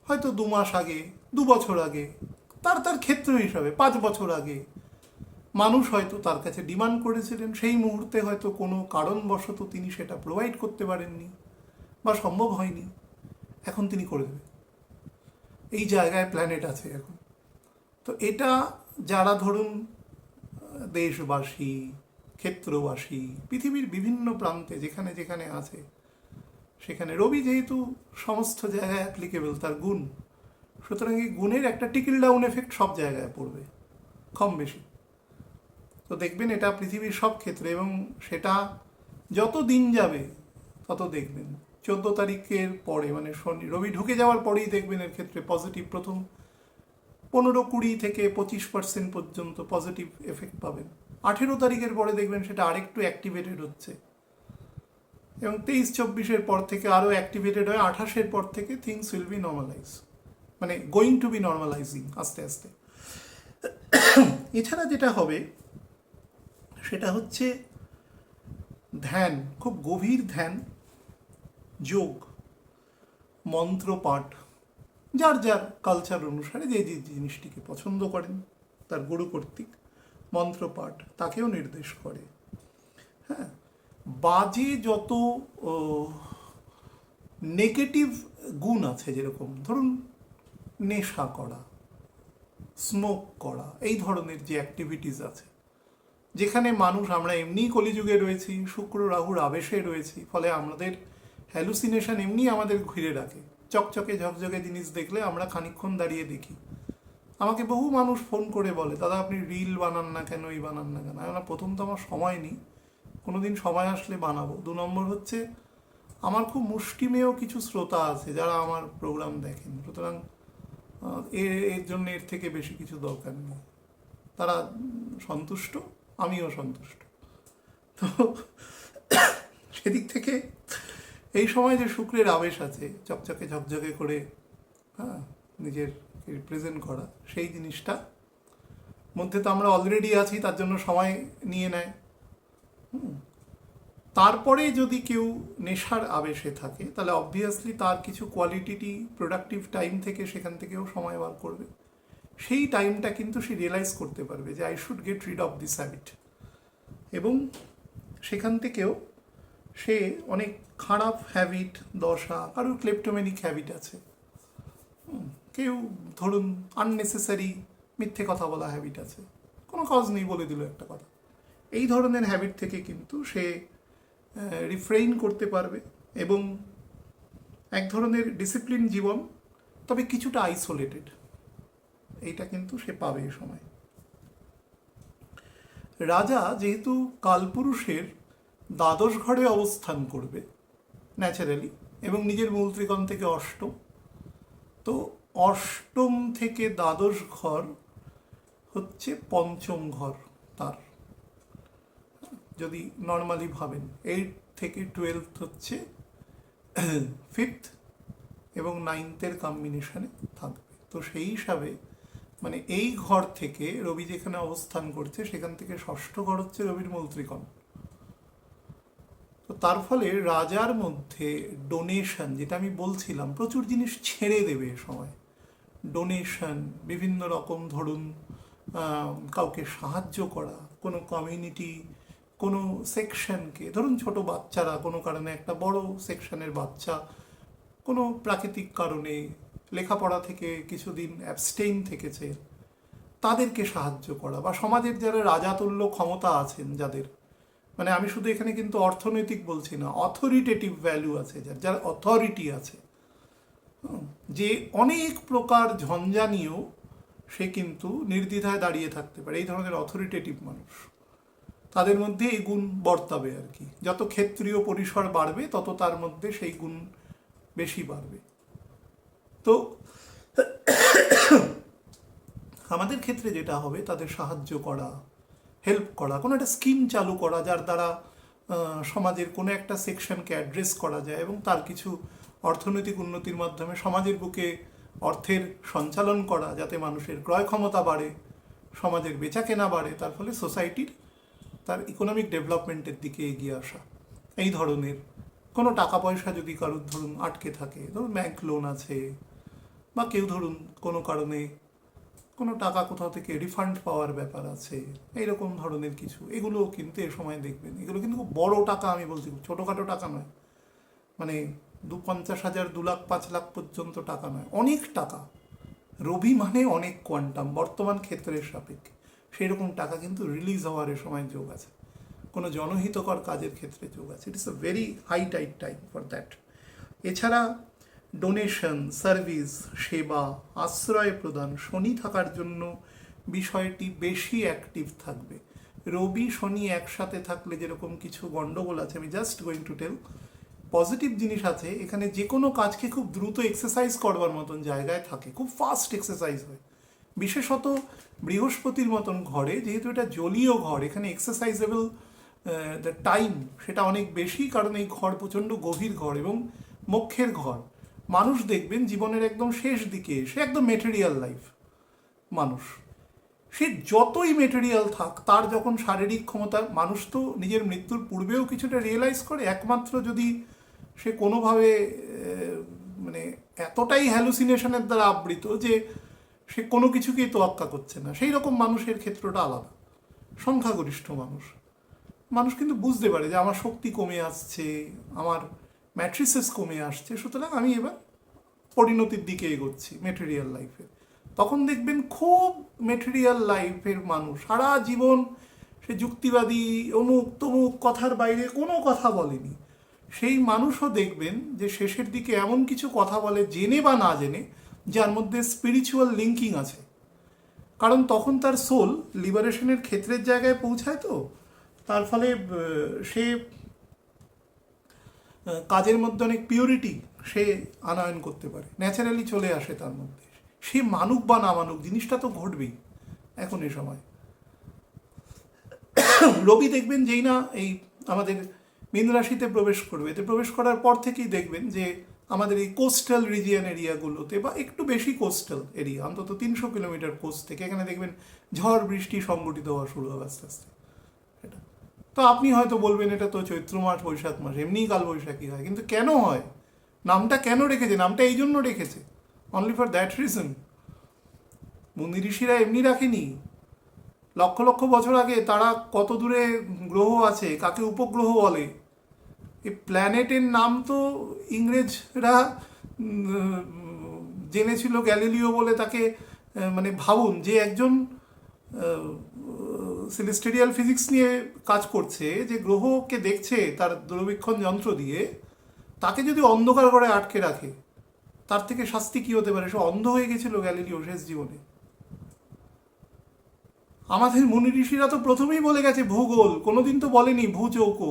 হয়তো 2 মাস আগে, 2 বছর আগে, তার ক্ষেত্র হিসাবে 5 বছর আগে মানুষ হয়তো তার কাছে ডিমান্ড করেছিলেন, সেই মুহূর্তে হয়তো কোনো কারণবশত তিনি সেটা প্রোভাইড করতে পারেননি বা সম্ভব হয়নি, এখন তিনি করে দেবেন। এই জায়গায় প্ল্যানেট আছে এখন। তো এটা যারা ধরুন দেশবাসী, ক্ষেত্রবাসী, পৃথিবীর বিভিন্ন প্রান্তে যেখানে যেখানে আছে, সেখানে রবি যেহেতু সমস্ত জায়গায় অ্যাপ্লিকেবল, তার গুণ, সুতরাং এই গুণের একটা টিকেল ডাউন এফেক্ট সব জায়গায় পড়বে কম বেশি। তো দেখবেন এটা পৃথিবীর সব ক্ষেত্রে, এবং সেটা যত দিন যাবে তত দেখবেন 14 তারিখের পরে, মানে রবি ঢুকে যাওয়ার পরেই দেখবেন এর ক্ষেত্রে পজিটিভ, প্রথম 15-20 থেকে 25% পর্যন্ত পজিটিভ এফেক্ট পাবেন। 18 তারিখের পরে দেখবেন সেটা আরেকটু অ্যাক্টিভেটেড হচ্ছে, এবং 23-24-এর পর থেকে আরও অ্যাক্টিভেটেড হয়। 28-এর পর থেকে থিংস উইল বি নর্মালাইজ, মানে গোয়িং টু বি নর্মালাইজিং আস্তে আস্তে। এছাড়া যেটা হবে সেটা হচ্ছে ধ্যান, খুব গভীর ধ্যান, যোগ, মন্ত্রপাঠ, যার যার কালচার অনুসারে যে যে জিনিসটিকে পছন্দ করেন, তার গুরু কর্তৃক মন্ত্রপাঠ তাকেও নির্দেশ করে। হ্যাঁ, বাজে যত নেগেটিভ গুণ আছে, যেরকম ধরুন নেশা করা, স্মোক করা, এই ধরনের যে অ্যাক্টিভিটিস আছে, যেখানে মানুষ, আমরা এমনি কলিযুগে রয়েছি, শুক্র রাহুর আবেশে রয়েছি, ফলে আমাদের হ্যালুসিনেশন এমনি আমাদের ঘিরে রাখে। চকচকে ঝকঝকে জিনিস দেখলে আমরা খানিকক্ষণ দাঁড়িয়ে দেখি। আমাকে বহু মানুষ ফোন করে বলে, দাদা আপনি রিল বানান না কেন, এই বানান না কেন? না, প্রথম তো আমার সময় নেই, কোনোদিন সময় আসলে বানাবো। 2 নম্বর হচ্ছে আমার খুব মুষ্টিমেয় কিছু শ্রোতা আছে যারা আমার প্রোগ্রাম দেখেন, সুতরাং এর জন্য এর থেকে বেশি কিছু দরকার নেই। তারা সন্তুষ্ট, আমিও সন্তুষ্ট। তো সেদিক থেকে এই সময় যে শুক্রের আবেশ আছে, চকচকে ঝকঝকে করে, হ্যাঁ, নিজের রিপ্রেজেন্ট করা, সেই জিনিসটা মধ্যে তো আমরা অলরেডি আছি, তার জন্য সময় নিয়ে নেয়। তারপরে যদি কেউ নেশার আবেশে থাকে তাহলে অবভিয়াসলি তার কিছু কোয়ালিটিটি প্রোডাক্টিভ টাইম থেকে সেখান থেকেও সময় বার করবে। সেই টাইমটা কিন্তু সে রিয়েলাইজ করতে পারবে যে I should get rid of this habit, এবং সেখান থেকেও সে অনেক খারাপ হ্যাবিট, দশা, কারোর ক্লেপ্টোম্যানিক হ্যাবিট আছে, কেউ ধরুন আননেসেসারি মিথ্যে কথা বলা হ্যাবিট আছে, কোনো কাজ নেই বলে দিল একটা কথা, এই ধরনের হ্যাবিট থেকে কিন্তু সে রিফ্রেইন করতে পারবে এবং এক ধরনের ডিসিপ্লিন জীবন, তবে কিছুটা আইসোলেটেড, এইটা কিন্তু সে পাবে এই সময়। রাজা যেহেতু কালপুরুষের দ্বাদশ ঘরে অবস্থান করবে ন্যাচারালি, এবং নিজের মূল ত্রিকোণ থেকে অষ্টম, তো অষ্টম থেকে দ্বাদশ ঘর হচ্ছে পঞ্চম ঘর তার, যদি নর্মালি ভাবেন 8 থেকে 12 হচ্ছে ফিফথ এবং 9th কম্বিনেশনে থাকবে। তো সেই হিসাবে মানে এই ঘর থেকে রবি যেখানে অবস্থান করছে সেখান থেকে ষষ্ঠ ঘর হচ্ছে রবির মূল ত্রিকোণ। তো তার ফলে রাজার মধ্যে ডোনেশন, যেটা আমি বলছিলাম, প্রচুর জিনিস ছেড়ে দেবে এ সময়। ডোনেশন, বিভিন্ন রকম ধরুন কাউকে সাহায্য করা, কোনো কমিউনিটি, কোনো সেকশনকে, ধরুন ছোট বাচ্চারা কোনো কারণে, একটা বড় সেকশনের বাচ্চা কোনো প্রাকৃতিক কারণে লেখাপড়া থেকে কিছুদিন অ্যাবস্টেইন থেকেছে, তাদেরকে সাহায্য করা, বা সমাজের যারা রাজাতুল্য ক্ষমতা আছেন যাদের, মানে আমি শুধু এখানে কিন্তু অর্থনৈতিক বলছি না, অথরিটেটিভ ভ্যালু আছে, যার অথরিটি আছে, যে অনেক প্রকার ঝঞ্ঝা নিয়েও সে কিন্তু নির্দ্বিধায় দাঁড়িয়ে থাকতে পারে, এই ধরনের অথরিটেটিভ মানুষ, তাদের মধ্যে এই গুণ বর্তাবে আর কি। যত ক্ষেত্রীয় পরিসর বাড়বে তত তার মধ্যে সেই গুণ বেশি বাড়বে। তো আমাদের ক্ষেত্রে যেটা হবে, তাদের সাহায্য করা, হেল্প করা, কোনো একটা স্কিম চালু করা যার দ্বারা সমাজের কোনো একটা সেকশনকে অ্যাড্রেস করা যায় এবং তার কিছু অর্থনৈতিক উন্নতির মাধ্যমে সমাজের বুকে অর্থের সঞ্চালন করা, যাতে মানুষের ক্রয় ক্ষমতা বাড়ে, সমাজের বেচা কেনা বাড়ে, তার ফলে সোসাইটির তার ইকোনমিক ডেভেলপমেন্টের দিকে এগিয়ে আসা। এই ধরনের কোনো টাকা পয়সা যদি কারোর ধরুন আটকে থাকে, ধরুন ব্যাংক লোন আছে, বা কেউ ধরুন কোনো কারণে কোনো টাকা কোথাও থেকে রিফান্ড পাওয়ার ব্যাপার আছে, এইরকম ধরনের কিছু, এগুলো কিন্তু এ সময় দেখবেন। এগুলো কিন্তু খুব বড় টাকা, আমি বলছি ছোটোখাটো টাকা নয়, মানে 50,000, 2 লাখ, 5 লাখ পর্যন্ত টাকা নয়, অনেক টাকা। রবি মানে অনেক কোয়ান্টাম বর্তমান ক্ষেত্রের সাপেক্ষে, সেই রকম টাকা কিন্তু রিলিজ হওয়ার এ সময় যোগ আছে, কোনো জনহিতকর কাজের ক্ষেত্রে যোগ আছে। It is a very high tight time for that. এছাড়া ডোনেশন, সার্ভিস, সেবা, আশ্রয় প্রদান, শনি থাকার জন্য বিষয়টি বেশি অ্যাক্টিভ থাকবে। রবি শনি একসাথে থাকলে যেরকম কিছু গণ্ডগোল আছে, আমি just going to tell, positive জিনিস আছে এখানে, যে কোনো কাজকে খুব দ্রুত এক্সারসাইজ করবার মতন জায়গায় থাকে, খুব ফাস্ট এক্সারসাইজ হয়। বিশেষত বৃহস্পতির মতন ঘরে, যেহেতু এটা জলীয় ঘর, এখানে এক্সারসাইজেবল দ্য টাইম সেটা অনেক বেশি, কারণ এই ঘর প্রচণ্ড গভীর ঘর এবং মোক্ষের ঘর। মানুষ দেখবেন জীবনের একদম শেষ দিকে এসে, একদম মেটেরিয়াল লাইফ মানুষ, সে যতই মেটেরিয়াল থাক, তার যখন শারীরিক ক্ষমতা, মানুষ তো নিজের মৃত্যুর পূর্বেও কিছুটা রিয়েলাইজ করে, একমাত্র যদি সে কোনোভাবে মানে এতটাই হ্যালুসিনেশনের দ্বারা আবৃত যে সে কোনো কিছুকেই তোয়াক্কা করছে না, সেই রকম মানুষের ক্ষেত্রটা আলাদা। সংখ্যাগরিষ্ঠ মানুষ কিন্তু বুঝতে পারে যে আমার শক্তি কমে আসছে, আমার ম্যাট্রিসেস কমে আসছে, সুতরাং আমি এবার পরিণতির দিকে এগোচ্ছি মেটেরিয়াল লাইফে। তখন দেখবেন খুব মেটেরিয়াল লাইফের মানুষ সারা জীবন সে যুক্তিবাদী অমুক তমুক কথার বাইরে কোনো কথা বলেনি, সেই মানুষও দেখবেন যে শেষের দিকে এমন কিছু কথা বলে, জেনে বা না জেনে, যার মধ্যে স্পিরিচুয়াল লিঙ্কিং আছে, কারণ তখন তার সোল লিবারেশনের ক্ষেত্রের জায়গায় পৌঁছায়, তো তার ফলে সে কাজের মধ্যে অনেক পিউরিটি সে আনয়ন করতে পারে, ন্যাচারালি চলে আসে তার মধ্যে, সে মানুক বা না মানুক জিনিসটা তো ঘটবেই এখন এই সময়। রবি দেখবেন যেই না এই আমাদের মীন রাশিতে প্রবেশ করবে, এতে প্রবেশ করার পর থেকেই দেখবেন যে আমাদের এই কোস্টাল রিজিয়ন এরিয়াগুলোতে, বা একটু বেশি কোস্টাল এরিয়া, অন্তত 300 কিলোমিটার কোস্ট থেকে, এখানে দেখবেন ঝড় বৃষ্টি সংগঠিত হওয়া শুরু হবে আস্তে আস্তে। এটা তো আপনি হয়তো বলবেন এটা তো চৈত্র মাস বৈশাখ মাস, এমনিই কাল বৈশাখী হয়, কিন্তু কেন হয়? নামটা কেন রেখেছে? নামটা এই জন্য রেখেছে, অনলি ফর দ্যাট রিজন। মুনি ঋষিরা এমনি রাখেনি। লক্ষ লক্ষ বছর আগে তারা কত দূরে গ্রহ আছে, কাকে উপগ্রহ বলে, এই প্ল্যানেটের নাম তো ইংরেজরা জেনেছিল গ্যালিলিও বলে তাকে, মানে ভাবুন যে একজন সেলেস্টেরিয়াল ফিজিক্স নিয়ে কাজ করছে, যে গ্রহকে দেখছে তার দূরবীক্ষণ যন্ত্র দিয়ে, তাকে যদি অন্ধকার করে আটকে রাখে, তার থেকে শাস্তি কি হতে পারে? সে অন্ধ হয়ে গেছিল গ্যালিলিও শেষ জীবনে। আমাদের মুনি ঋষিরা তো প্রথমেই বলে গেছে ভূগোল, কোনোদিন তো বলেনি ভূচৌকো।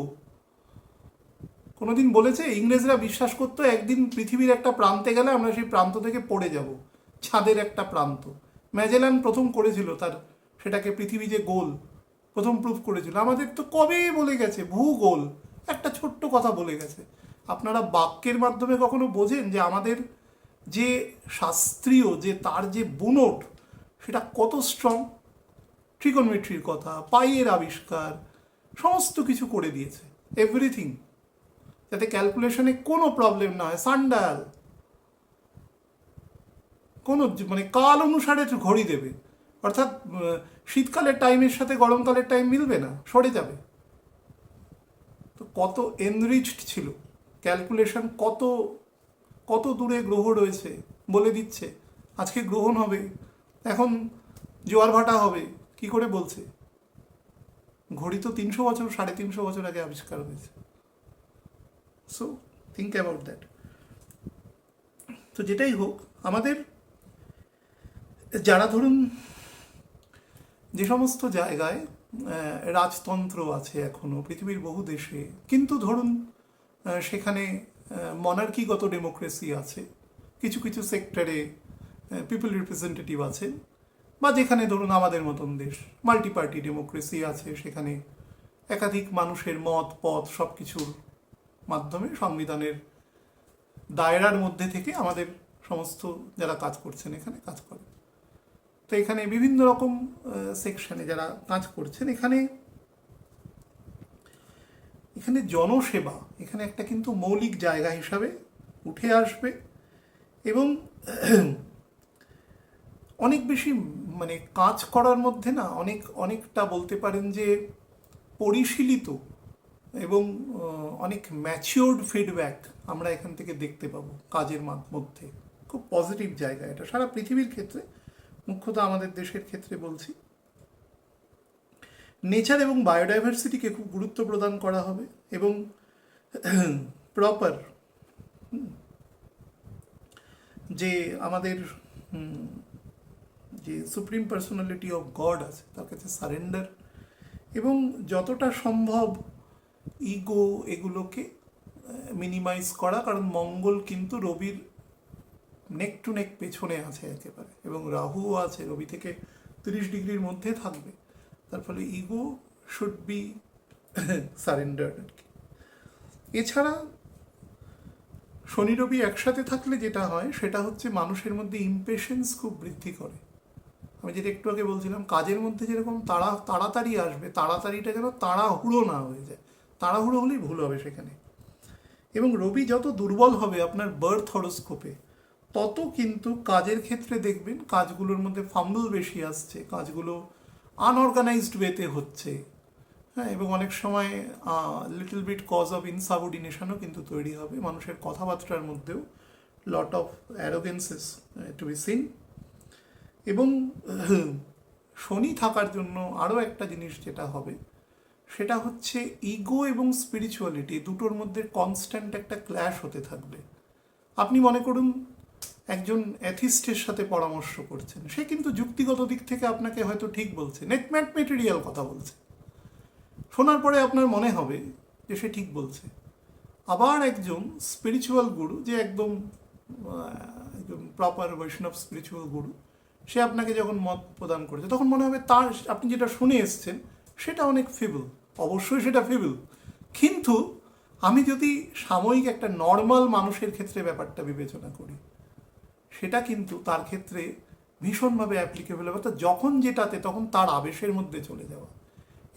কোনোদিন বলেছে? ইংরেজরা বিশ্বাস করতো একদিন পৃথিবীর একটা প্রান্তে গেলে আমরা সেই প্রান্ত থেকে পড়ে যাব, ছাদের একটা প্রান্ত। ম্যাজেলান প্রথম করেছিল তার, সেটাকে পৃথিবী যে গোল প্রথম প্রুফ করেছিল। আমাদের তো কবে বলে গেছে ভূগোল, একটা ছোট্ট কথা বলে গেছে। আপনারা বাক্যের মাধ্যমে কখনো বোঝেন যে আমাদের যে শাস্ত্রীয়, যে তার যে বুনট, সেটা কত স্ট্রং? ট্রিগোনোমেট্রির কথা, পাইয়ের আবিষ্কার, সমস্ত কিছু করে দিয়েছে, এভরিথিং, যাতে ক্যালকুলেশনে কোনো প্রবলেম না হয়। সানডায়াল, কোনো মানে কাল অনুসারে ঘড়ি দেবে, অর্থাৎ শীতকালের টাইমের সাথে গরমকালের টাইম মিলবে না, সরে যাবে। তো কত এনরিচড ছিল ক্যালকুলেশন, কত কত দূরে গ্রহ রয়েছে বলে দিচ্ছে। আজকে গ্রহণ হবে, এখন জোয়ার ভাটা হবে, কি করে বলছে? ঘড়ি তো 300 বছর, 350 বছর আগে আবিষ্কার হয়েছে। So think about that. তো যেটাই হোক, আমাদের যারা ধরুন যে সমস্ত জায়গায় রাজতন্ত্র আছে এখনো পৃথিবীর বহু দেশে, কিন্তু ধরুন সেখানে মনার্কিগত ডেমোক্রেসি আছে, কিছু কিছু সেক্টরে পিপল রিপ্রেজেন্টেটিভ আছেন, বা যেখানে ধরুন আমাদের মতন দেশ মাল্টি পার্টি ডেমোক্রেসি আছে, সেখানে একাধিক মানুষের মত পথ সব কিছুর মাধ্যমে সংবিধানের দায়রার মধ্যে থেকে আমাদের সমস্ত যারা কাজ করছেন এখানে কাজ করে। তো এখানে বিভিন্ন রকম সেকশনে যারা কাজ করছেন, এখানে এখানে জনসেবা এখানে একটা কিন্তু মৌলিক জায়গা হিসাবে উঠে আসবে, এবং অনেক বেশি মানে কাজ করার মধ্যে না অনেকটা বলতে পারেন যে পরিশীলিত এবং অনেক ম্যাচিওর্ড ফিডব্যাক আমরা এখান থেকে দেখতে পাবো কাজের মধ্যে। খুব পজিটিভ জায়গা এটা সারা পৃথিবীর ক্ষেত্রে, মুখ্যত আমাদের দেশের ক্ষেত্রে বলছি। নেচার এবং বায়োডাইভার্সিটিকে খুব গুরুত্ব প্রদান করা হবে, এবং প্রপার যে আমাদের যে সুপ্রিম পার্সোনালিটি অফ গড আছে তার কাছে সারেন্ডার, এবং যতটা সম্ভব ইগো এগুলোকে মিনিমাইজ করা। কারণ মঙ্গল কিন্তু রবির নেক টু নেক পেছনে আছে একেবারে, এবং রাহুও আছে রবি থেকে 30 ডিগ্রির মধ্যে থাকবে। তার ফলে ইগো শুড বি সারেন্ডার্ড আর কি। এছাড়া শনি রবি একসাথে থাকলে যেটা হয় সেটা হচ্ছে মানুষের মধ্যে ইমপেশেন্স খুব বৃদ্ধি করে। আমি যেটা একটু আগে বলছিলাম, কাজের মধ্যে যেরকম তাড়াতাড়ি আসবে, তাড়াতাড়িটা যেন তাড়াহুড়ো না হয়ে যায়। তাড়াহুড়ো হলেই ভুল হবে সেখানে। এবং রবি যত দুর্বল হবে আপনার বার্থ হরোস্কোপে, তত কিন্তু কাজের ক্ষেত্রে দেখবেন কাজগুলোর মধ্যে ফাম্বল বেশি আসছে, কাজগুলো আনঅর্গানাইজড ওয়েতে হচ্ছে, হ্যাঁ, এবং অনেক সময় লিটল বিট কজ অফ ইনসাবঅর্ডিনেশনও কিন্তু তৈরি হবে। মানুষের কথাবার্তার মধ্যেও lot of arrogances to be seen. এবং শনি থাকার জন্য আরও একটা জিনিস যেটা হবে সেটা হচ্ছে ইগো এবং স্পিরিচুয়ালিটি দুটোর মধ্যে কনস্ট্যান্ট একটা ক্ল্যাশ হতে থাকবে। আপনি মনে করুন একজন অ্যাথিস্টের সাথে পরামর্শ করছেন, সে কিন্তু যুক্তিগত দিক থেকে আপনাকে হয়তো ঠিক বলছে, ম্যাটেরিয়াল কথা বলছে, শোনার পরে আপনার মনে হবে যে সে ঠিক বলছে। আবার একজন স্পিরিচুয়াল গুরু, যে একদম প্রপার বৈষ্ণব স্পিরিচুয়াল গুরু, সে আপনাকে যখন মত প্রদান করেছে তখন মনে হবে তার আপনি যেটা শুনে এসছেন সেটা অনেক ফিবল। অবশ্যই সেটা ফিবল, কিন্তু আমি যদি সাময়িক একটা নর্মাল মানুষের ক্ষেত্রে ব্যাপারটা বিবেচনা করি, সেটা কিন্তু তার ক্ষেত্রে ভীষণভাবে অ্যাপ্লিকেবল হবে। অর্থাৎ যখন যেটাতে তখন তার আবেশের মধ্যে চলে যাওয়া,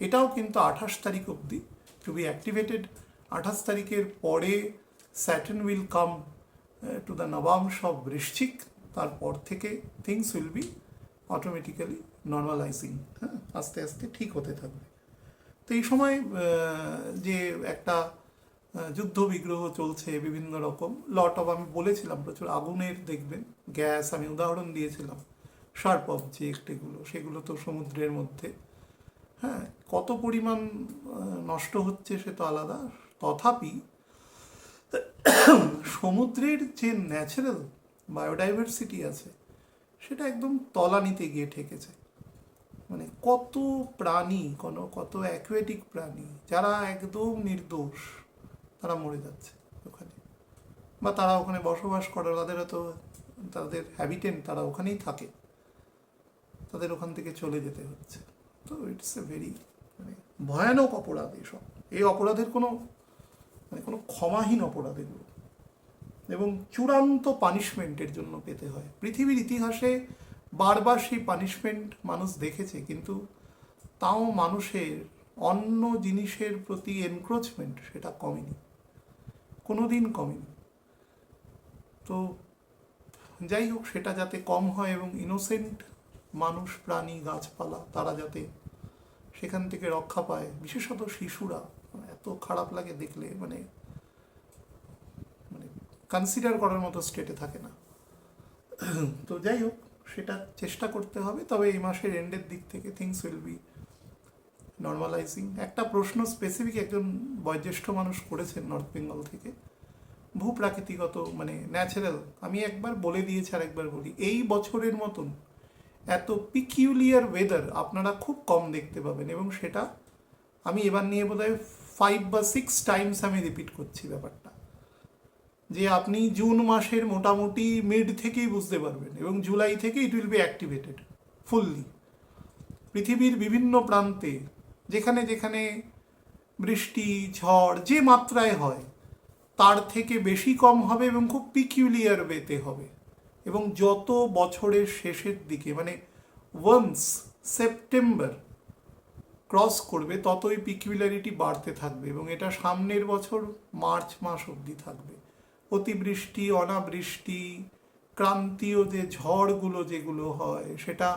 এটাও কিন্তু 28 তারিখ অবধি টু বি অ্যাক্টিভেটেড। 28 তারিখের পরে Saturn will come to the নবাংশ অফ বৃশ্চিক, তারপর থেকে things will be automatically normalizing, হ্যাঁ, আস্তে আস্তে ঠিক হতে থাকবে। তো এই সময় যে একটা যুদ্ধ বিগ্রহ চলছে বিভিন্ন রকম লট অফ, আমি বলেছিলাম প্রচুর আগুনের দেখবেন, গ্যাস, আমি উদাহরণ দিয়েছিলাম শার্প অবজেক্ট, এগুলো সেগুলো তো সমুদ্রের মধ্যে, হ্যাঁ, কত পরিমাণ নষ্ট হচ্ছে সে তো আলাদা। তথাপি সমুদ্রের যে ন্যাচারাল বায়োডাইভার্সিটি আছে সেটা একদম তলানিতে গিয়ে ঠেকেছে। মানে কত প্রাণী, কত অ্যাকুয়াটিক প্রাণী যারা একদম নির্দোষ, তারা মরে যাচ্ছে ওখানে, বা তারা ওখানে বসবাস করে, তাদের হয়তো তাদের হ্যাবিটেন্ট, তারা ওখানেই থাকে, তাদের ওখান থেকে চলে যেতে হচ্ছে। তো ইটস এ ভেরি ভয়ানক অপরাধ এসব। এই অপরাধের কোনো ক্ষমাহীন অপরাধ এগুলো, এবং চূড়ান্ত পানিশমেন্টের জন্য পেতে হয়। পৃথিবীর ইতিহাসে বারবার সেই পানিশমেন্ট মানুষ দেখেছে, কিন্তু তাও মানুষের অন্য জিনিসের প্রতি এনক্রোচমেন্ট সেটা কমেনি, কোনোদিন কমেনি। তো যাই হোক, সেটা যাতে কম হয় এবং ইনোসেন্ট মানুষ, প্রাণী, গাছপালা তারা যাতে সেখান থেকে রক্ষা পায়, বিশেষত শিশুরা, এত খারাপ লাগে দেখলে, মানে কনসিডার করার মতো স্টেটে থাকে না। তো যাই হোক, সেটা চেষ্টা করতে হবে। তবে এই মাসের এন্ডের দিক থেকে থিংস উইল বি নর্মালাইজিং। একটা প্রশ্ন স্পেসিফিক একজন বয়োজ্যেষ্ঠ মানুষ করেছেন নর্থ বেঙ্গল থেকে, ভূপ্রাকৃতিগত ন্যাচারাল, আমি একবার বলে দিয়েছি আর একবার বলি, এই বছরের মতন এত পিকিউলিয়ার ওয়েদার আপনারা খুব কম দেখতে পাবেন, এবং সেটা আমি এবার নিয়ে বোধহয় 5 বা 6 টাইমস আমি রিপিট করছি ব্যাপারটা, যে আপনি জুন মাসের মোটামুটি মিড থেকেই বুঝতে পারবেন, এবং জুলাই থেকে it will be activated fully. পৃথিবীর বিভিন্ন প্রান্তে যেখানে যেখানে বৃষ্টি, ঝড় যে মাত্রায় হয় তার থেকে বেশি কম হবে, এবং খুব পিকিউলিয়ার ওয়েতে হবে। এবং যত বছরের শেষের দিকে, ওয়ান্স সেপ্টেম্বর ক্রস করবে, ততই পিকিউলারিটি বাড়তে থাকবে, এবং এটা সামনের বছর মার্চ মাস অবধি থাকবে। অতিবৃষ্টি, অনাবৃষ্টি, ক্রান্তীয় যে ঝড়গুলো যেগুলো হয়, সেটা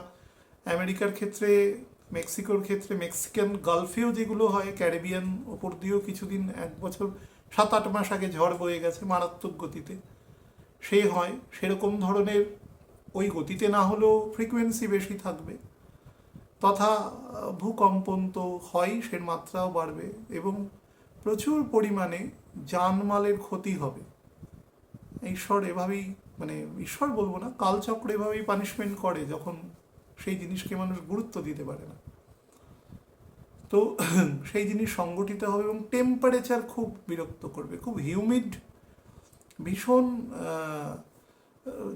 আমেরিকার ক্ষেত্রে, মেক্সিকোর ক্ষেত্রে, মেক্সিকান গালফেও যেগুলো হয়, ক্যারিবিয়ান ওপর দিয়েও কিছুদিন, 1 বছর 7-8 মাস আগে ঝড় বয়ে গেছে মারাত্মক গতিতে, সে হয় সেরকম ধরনের, ওই গতিতে না হলেও ফ্রিকোয়েন্সি বেশি থাকবে, তথা ভূকম্পন তো হয়, সে মাত্রাও বাড়বে, এবং প্রচুর পরিমাণে জানমালের ক্ষতি হবে। ঈশ্বর এভাবেই, ঈশ্বর বলবো না, কালচক্র এভাবেই পানিশমেন্ট করে যখন সেই জিনিসকে মানুষ গুরুত্ব দিতে পারে না। তো সেই জিনিস সংগঠিত হবে, এবং টেম্পারেচার খুব বিরক্ত করবে, খুব হিউমিড, ভীষণ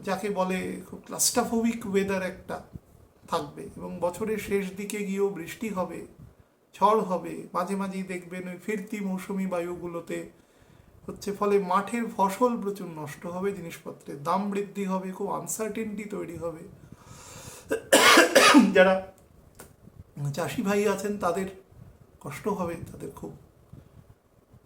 যাকে বলে খুব ক্লাস্টাফোবিক ওয়েদার একটা থাকবে, এবং বছরের শেষ দিকে গিয়েও বৃষ্টি হবে, ঝড় হবে, মাঝে মাঝেই দেখবেন ওই ফিরতি মৌসুমি বায়ুগুলোতে হচ্ছে, ফলে মাঠের ফসল প্রচুর নষ্ট হবে, জিনিসপত্রের দাম বৃদ্ধি হবে, খুব আনসার্টেনটি তৈরি হবে। যারা চাষি ভাই আছেন তাদের কষ্ট হবে, তাদের খুব,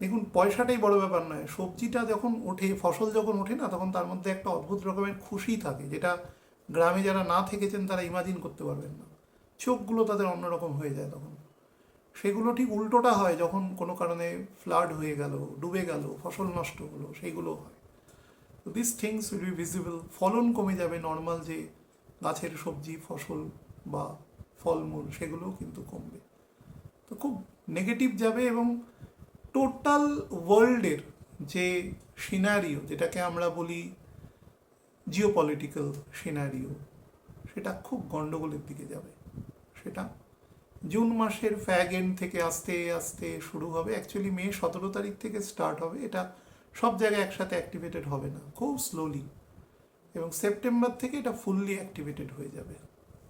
দেখুন পয়সাটাই বড় ব্যাপার নয়, সবজিটা যখন ওঠে, ফসল যখন ওঠে না, তখন তার মধ্যে একটা অদ্ভুত রকমের খুশি থাকে, যেটা গ্রামে যারা না থেকেছেন তারা ইমাজিন করতে পারবেন না। চোখগুলো তাদের অন্যরকম হয়ে যায় তখন। সেগুলো ঠিক উল্টোটা হয় যখন কোনো কারণে ফ্লাড হয়ে গেল, ডুবে গেল, ফসল নষ্ট হলো, সেইগুলো হয়। তো this things will be visible. ফলন কমে যাবে, নর্মাল যে গাছের সবজি, ফসল বা ফলমূল, সেগুলোও কিন্তু কমবে। তো খুব নেগেটিভ যাবে, এবং টোটাল ওয়ার্ল্ডের যে সিনারিও, যেটাকে আমরা বলি জিওপলিটিক্যাল সিনারিও, সেটা খুব গন্ডগোলের দিকে যাবে। সেটা জুন মাসের ফ্যাগ এন্ড থেকে আস্তে আস্তে শুরু হবে। অ্যাকচুয়ালি মে 17 তারিখ থেকে স্টার্ট হবে, এটা সব জায়গায় একসাথে অ্যাক্টিভেটেড হবে না, খুব স্লোলি, এবং সেপ্টেম্বর থেকে এটা ফুললি অ্যাক্টিভেটেড হয়ে যাবে।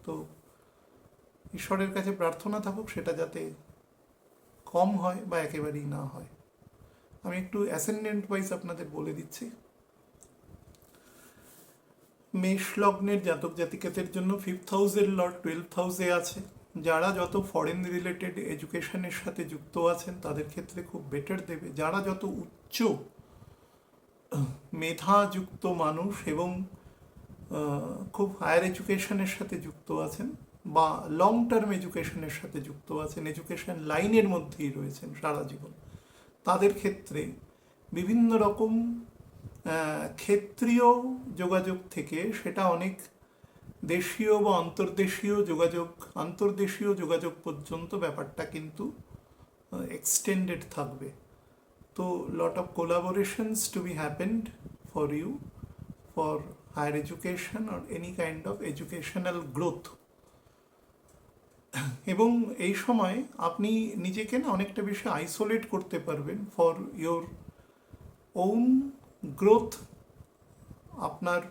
তো ঈশ্বরের কাছে প্রার্থনা থাকুক সেটা যাতে কম হয় বা একেবারেই না হয়। আমি একটু অ্যাসেন্ডেন্ট ওয়াইজ আপনাদের বলে দিচ্ছি। মেষ লগ্নের জাতক জাতিকাদের জন্য 5th হাউসের লর্ড 12th হাউসে আছে, যারা যত ফরেন রিলেটেড এডুকেশনের সাথে যুক্ত আছেন তাদের ক্ষেত্রে খুব বেটার দেবে। যারা যত উচ্চ মেধাযুক্ত মানুষ এবং খুব হায়ার এডুকেশনের সাথে যুক্ত আছেন বা লং টার্ম এডুকেশনের সাথে যুক্ত আছেন, এডুকেশন লাইনের মধ্যেই রয়েছেন সারা জীবন, তাদের ক্ষেত্রে বিভিন্ন রকম ক্ষেত্রীয় যোগাযোগ থেকে সেটা অনেক দেশীয় বা আন্তর্দেশীয় যোগাযোগ পর্যন্ত ব্যাপারটা কিন্তু এক্সটেন্ডেড থাকবে। তো lot of collaborations to be happened for you for higher education or any kind of educational growth. এবং এই সময় আপনি নিজেকে না অনেকটা বেশি আইসোলেট করতে পারবেন ফর ইয়োর ওন গ্রোথ, আপনার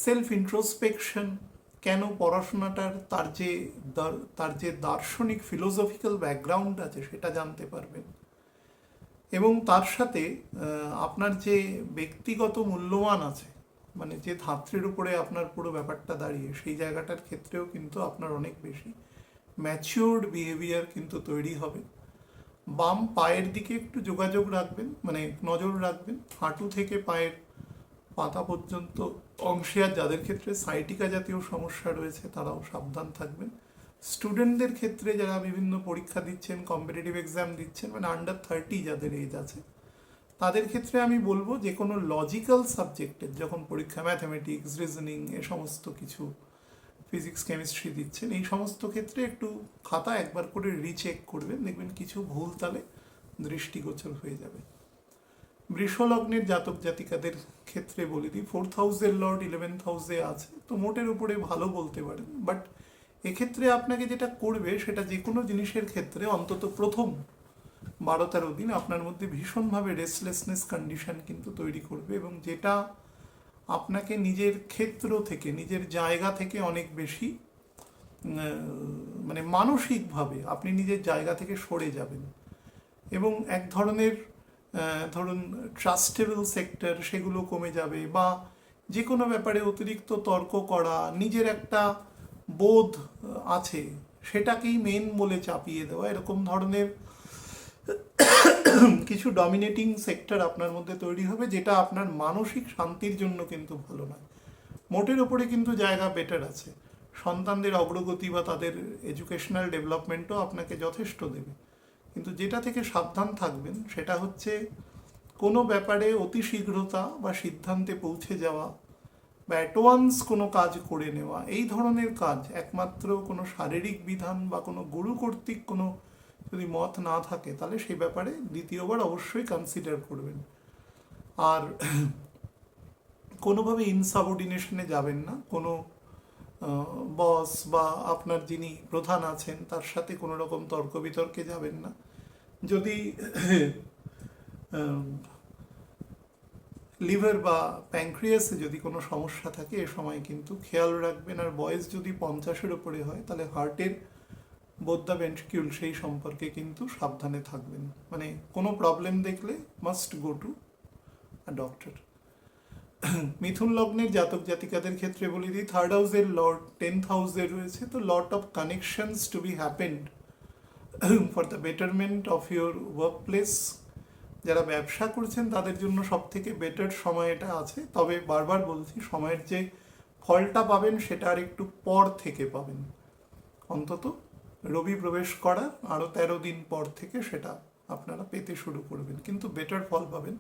সেলফ ইন্ট্রোস্পেকশন, কেন পড়াশোনাটার তার যে দার্শনিক ফিলোসফিক্যাল ব্যাকগ্রাউন্ড আছে সেটা জানতে পারবেন। এবং তার সাথে আপনার যে ব্যক্তিগত মূল্যমান আছে, মানে যে ধাত্রীর উপরে আপনার পুরো ব্যাপারটা দাঁড়িয়ে, সেই জায়গাটার ক্ষেত্রেও কিন্তু আপনার অনেক বেশি ম্যাচিওর্ড বিহেভিয়ার কিন্তু তৈরি হবে। বাম পায়ের দিকে একটু যোগাযোগ রাখবেন, মানে নজর রাখবেন, হাঁটু থেকে পায়ের পাতা পর্যন্ত অংশে। আর যাদের ক্ষেত্রে সাইটিকা জাতীয় সমস্যা রয়েছে তারাও সাবধান থাকবেন। স্টুডেন্টদের ক্ষেত্রে যারা বিভিন্ন পরীক্ষা দিচ্ছেন, কম্পিটিটিভ এক্সাম দিচ্ছেন, মানে আন্ডার 30 যাদের এজ আছে, তাদের ক্ষেত্রে আমি বলবো যে কোনো লজিক্যাল সাবজেক্টের যখন পরীক্ষা, ম্যাথামেটিক্স, রিজনিং, এ সমস্ত কিছু, ফিজিক্স, কেমিস্ট্রি দিচ্ছেন, এই সমস্ত ক্ষেত্রে একটু খাতা একবার করে রিচেক করবেন, দেখবেন কিছু ভুল তালে দৃষ্টিগোচর হয়ে যাবে। বৃষলগ্নের জাতক জাতিকাদের ক্ষেত্রে বলে দিই, 4th হাউসের লর্ড 11th হাউসে আছে, তো মোটের উপরে ভালো বলতে পারেন। বাট এক্ষেত্রে আপনাকে যেটা করবে সেটা যে কোনো জিনিসের ক্ষেত্রে অন্তত প্রথম 12-13 দিন আপনার মধ্যে ভীষণভাবে রেস্টলেসনেস কন্ডিশন কিন্তু তৈরি করবে, এবং যেটা আপনাকে নিজের ক্ষেত্র থেকে, নিজের জায়গা থেকে অনেক বেশি মানে মানসিকভাবে আপনি নিজের জায়গা থেকে সরে যাবেন। এবং এক ধরনের ধরুন ট্রাস্টেবল সেক্টর সেগুলো কমে যাবে, বা যে কোনো ব্যাপারে অতিরিক্ত তর্ক করা, নিজের একটা বোধ আছে সেটাকেই মেন বলে চাপিয়ে দেওয়া, এরকম ধরনের কিছু ডমিনেটিং সেক্টর আপনার মধ্যে তৈরি হবে, যেটা আপনার মানসিক শান্তির জন্য কিন্তু ভালো নয়। মোটের ওপরে কিন্তু জায়গা বেটার আছে, সন্তানদের অগ্রগতি বা তাদের এডুকেশনাল ডেভেলপমেন্টও আপনাকে যথেষ্ট দেবে। কিন্তু যেটা থেকে সাবধান থাকবেন সেটা হচ্ছে কোনো ব্যাপারে অতি শীঘ্রতা বা সিদ্ধান্তে পৌঁছে যাওয়া বা অ্যাটওয়ান্স কোনো কাজ করে নেওয়া, এই ধরনের কাজ একমাত্র কোনো শারীরিক বিধান বা কোনো গুরু কর্তৃক কোনো যদি মত না থাকে তাহলে সেই ব্যাপারে দ্বিতীয়বার অবশ্যই কনসিডার করবেন। আর কোনোভাবে ইনসাবঅর্ডিনেশনে যাবেন না, কোনো বস বা আপনার যিনি প্রধান আছেন তার সাথে কোনো রকম তর্ক বিতর্কে যাবেন না। যদি লিভার বা প্যানক্রিয়াসে যদি কোনো সমস্যা থাকে এ সময় কিন্তু খেয়াল রাখবেন। আর বয়স যদি 50-এর উপরে হয় তাহলে হার্টের বোথ দ্য ভেন্ট্রিকিউল সেই সম্পর্কে কিন্তু সাবধানে থাকবেন। মানে কোনো প্রবলেম দেখলে must go to a doctor. Mithun লগ্নের জাতক জাতিকাদের ক্ষেত্রে বলে দিই, 3rd হাউসের লর্ড 10th হাউসে রয়েছে, তো lot of connections to be happened for the betterment of your work place. যারা ব্যবসা করছেন তাদের জন্য সব থেকে বেটার সময় এটা আছে, তবে বারবার বলছি সময়ের যে ফলটা পাবেন সেটা আর একটু পর থেকে পাবেন। অন্তত রবি প্রবেশ করার আরও 13 দিন পর থেকে সেটা আপনারা পেতে শুরু করবেন, কিন্তু বেটার ফল পাবেন।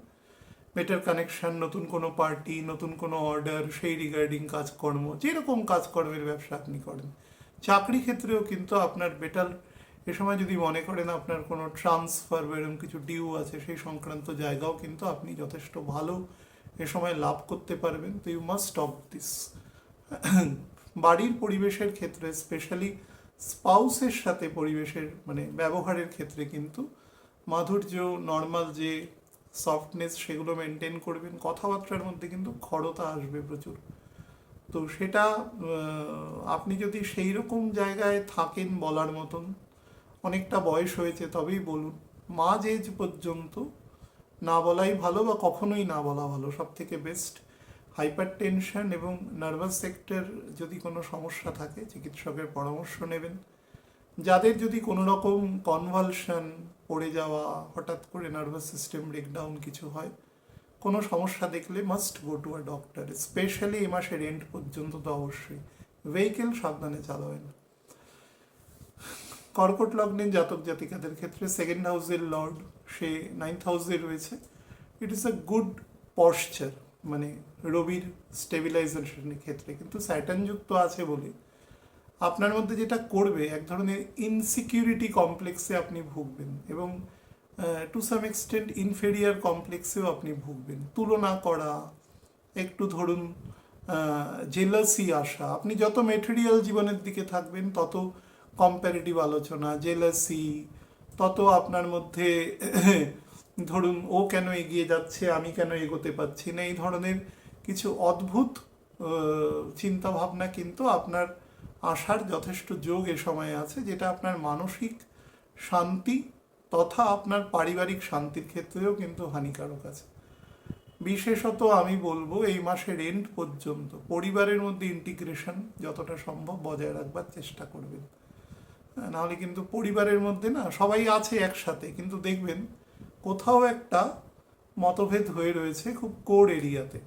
বেটার কানেকশন, নতুন কোনো পার্টি, নতুন কোনো অর্ডার, সেই রিগার্ডিং কাজকর্ম, যেরকম কাজকর্মের ব্যবসা আপনি করেন, চাকরি ক্ষেত্রেও কিন্তু আপনার বেটার। এ সময় যদি মনে করেন আপনার কোনো ট্রান্সফার বা এরকম কিছু ডিউ আছে, সেই সংক্রান্ত জায়গাও কিন্তু আপনি যথেষ্ট ভালো এ সময় লাভ করতে পারবেন। তো ইউ মাস্ট স্টপ দিস। বাড়ির পরিবেশের ক্ষেত্রে, স্পেশালি স্পাউসের সাথে পরিবেশের মানে ব্যবহারের ক্ষেত্রে কিন্তু মাধুর্য, নর্মাল যে সফটনেস সেগুলো মেনটেন করবেন। কথাবার্তার মধ্যে কিন্তু খড়তা আসবে প্রচুর, তো সেটা আপনি যদি সেই রকম জায়গায় থাকেন বলার মতন, অনেকটা বয়স হয়েছে তবেই বলুন। মাঝ এজ পর্যন্ত না বলাই ভালো, বা কখনোই না বলা ভালো, সব থেকে বেস্ট। হাইপার টেনশন এবং নার্ভাস সেক্টর যদি কোনো সমস্যা থাকে চিকিৎসকের পরামর্শ নেবেন। যাদের যদি কোনো রকম কনভালশন, পড়ে যাওয়া, হঠাৎ করে নার্ভাস সিস্টেম ব্রেকডাউন কিছু হয়, কোনো সমস্যা দেখলে must go to a doctor. Specially এই মাসের এন্ড পর্যন্ত তো অবশ্যই ভেহিকেল সাবধানে চালাবেন। কর্কট লগ্নের জাতক জাতিকাদের ক্ষেত্রে সেকেন্ড হাউসের লর্ড সে 9th হাউসে রয়েছে। It is a good posture, মানে রবির স্টেবিলাইজেশনের ক্ষেত্রে। কিন্তু স্যাটার্ন যুক্ত আছে বলে আপনার মধ্যে যেটা করবে, এক ধরনের ইনসিকিউরিটি কমপ্লেক্সে আপনি ভুগবেন এবং টু সাম এক্সটেন্ট ইনফেরিয়ার কমপ্লেক্সেও আপনি ভুগবেন। তুলনা করা, একটু ধরুন জেলাসি আসা। আপনি যত মেটেরিয়াল জীবনের দিকে থাকবেন তত কম্প্যারেটিভ আলোচনা, জেলাসি, তত আপনার মধ্যে ধরুন ও কেন এগিয়ে যাচ্ছে, আমি কেন এগোতে পারছি না, এই ধরনের কিছু অদ্ভুত চিন্তা ভাবনা কিন্তু আপনার আসার যথেষ্ট যোগ এ সময়ে আছে, যেটা আপনার মানসিক শান্তি তথা আপনার পারিবারিক শান্তির ক্ষেত্রেও কিন্তু হানিকারক আছে। বিশেষত আমি বলবো এই মাসের এন্ড পর্যন্ত পরিবারের মধ্যে ইন্টিগ্রেশন যতটা সম্ভব বজায় রাখবার চেষ্টা করবেন। নাহলে কিন্তু পরিবারের মধ্যে না সবাই আছে একসাথে, কিন্তু দেখবেন কোথাও একটা মতভেদ হয়ে রয়েছে খুব কোর এরিয়াতে,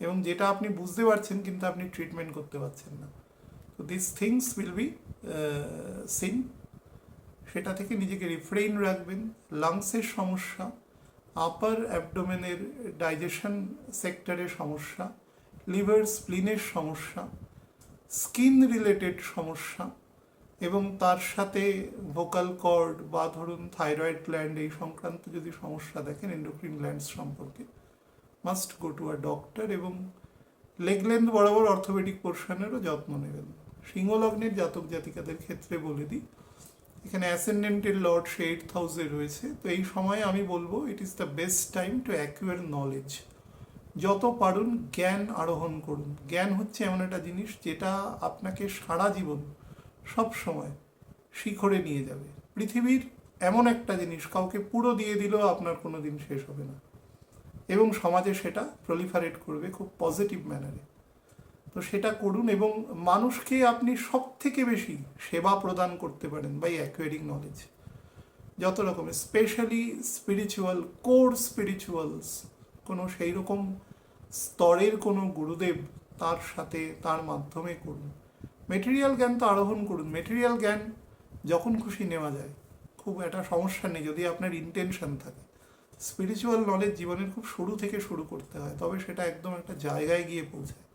এবং যেটা আপনি বুঝতে পারছেন কিন্তু আপনি ট্রিটমেন্ট করতে পারছেন না। তো this things will be seen. সেটা থেকে নিজেকে রিফ্রেইন রাখবেন। লাংসের সমস্যা, আপার অ্যাবডোমেনের ডাইজেশন সেক্টরের সমস্যা, লিভার স্প্লিনের সমস্যা, স্কিন রিলেটেড সমস্যা, এবং তার সাথে ভোকাল কর্ড বা ধরুন থাইরয়েড গ্ল্যান্ড এই সংক্রান্ত যদি সমস্যা দেখেন, এন্ডোক্রিন গ্ল্যান্ডস সম্পর্কে, must go to a doctor. এবং লেগ লেন্থ বরাবর অর্থোপেডিক পোর্শনেরও যত্ন নেবেন। সিংহলগ্নের জাতক জাতিকাদের ক্ষেত্রে বলে দিই, এখানে অ্যাসেন্ডেন্টের লর্ড সে 8th হাউসে রয়েছে। তো এই সময় আমি বলবো it is the best time to acquire knowledge. যত পারুন জ্ঞান আরোহণ করুন। জ্ঞান হচ্ছে এমন একটা জিনিস যেটা আপনাকে সারা জীবন সব সময় শিখরে নিয়ে যাবে। পৃথিবীর এমন একটা জিনিস কাউকে পুরো দিয়ে দিলেও আপনার কোনো দিন শেষ হবে না, এবং সমাজে সেটা প্রলিফারেট করবে খুব পজিটিভ ম্যানারে। তো সেটা করুন, এবং মানুষকে আপনি সব থেকে বেশি সেবা প্রদান করতে পারেন বাই অ্যাকুয়ারিং নলেজ। যত রকম স্পেশালি স্পিরিচুয়াল, কোর স্পিরিচুয়ালস, কোনো সেই রকম স্তরের কোনো গুরুদেব, তার সাথে তার মাধ্যমে করুন। মেটেরিয়াল জ্ঞান তো আরোহণ করুন। মেটেরিয়াল জ্ঞান যখন খুশি নেওয়া যায়, খুব একটা সমস্যা নেই যদি আপনার ইন্টেনশন থাকে। স্পিরিচুয়াল নলেজ জীবনের খুব শুরু থেকে শুরু করতে হয়, তবে সেটা একদম একটা জায়গায় গিয়ে পৌঁছায়,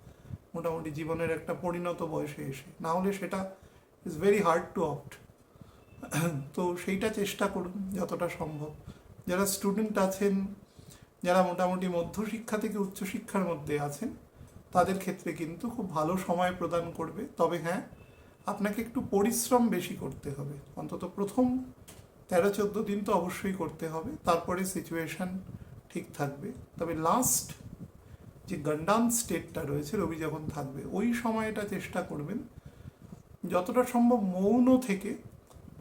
মোটামুটি জীবনের একটা পরিণত বয়সে এসে। না হলে সেটা is very hard to opt. তো সেইটা চেষ্টা করুন যতটা সম্ভব। যারা স্টুডেন্ট আছেন, যারা মোটামুটি মধ্যশিক্ষা থেকে উচ্চশিক্ষার মধ্যে আছেন, তাদের ক্ষেত্রে কিন্তু খুব ভালো সময় প্রদান করবে। তবে হ্যাঁ, আপনাকে একটু পরিশ্রম বেশি করতে হবে, অন্তত প্রথম 13-14 দিন তো অবশ্যই করতে হবে, তারপরে সিচুয়েশন ঠিক থাকবে। তবে লাস্ট যে গন্ডান স্টেটটা রয়েছে, রবি যখন থাকবে, ওই সময়টা চেষ্টা করবেন যতটা সম্ভব মৌন থেকে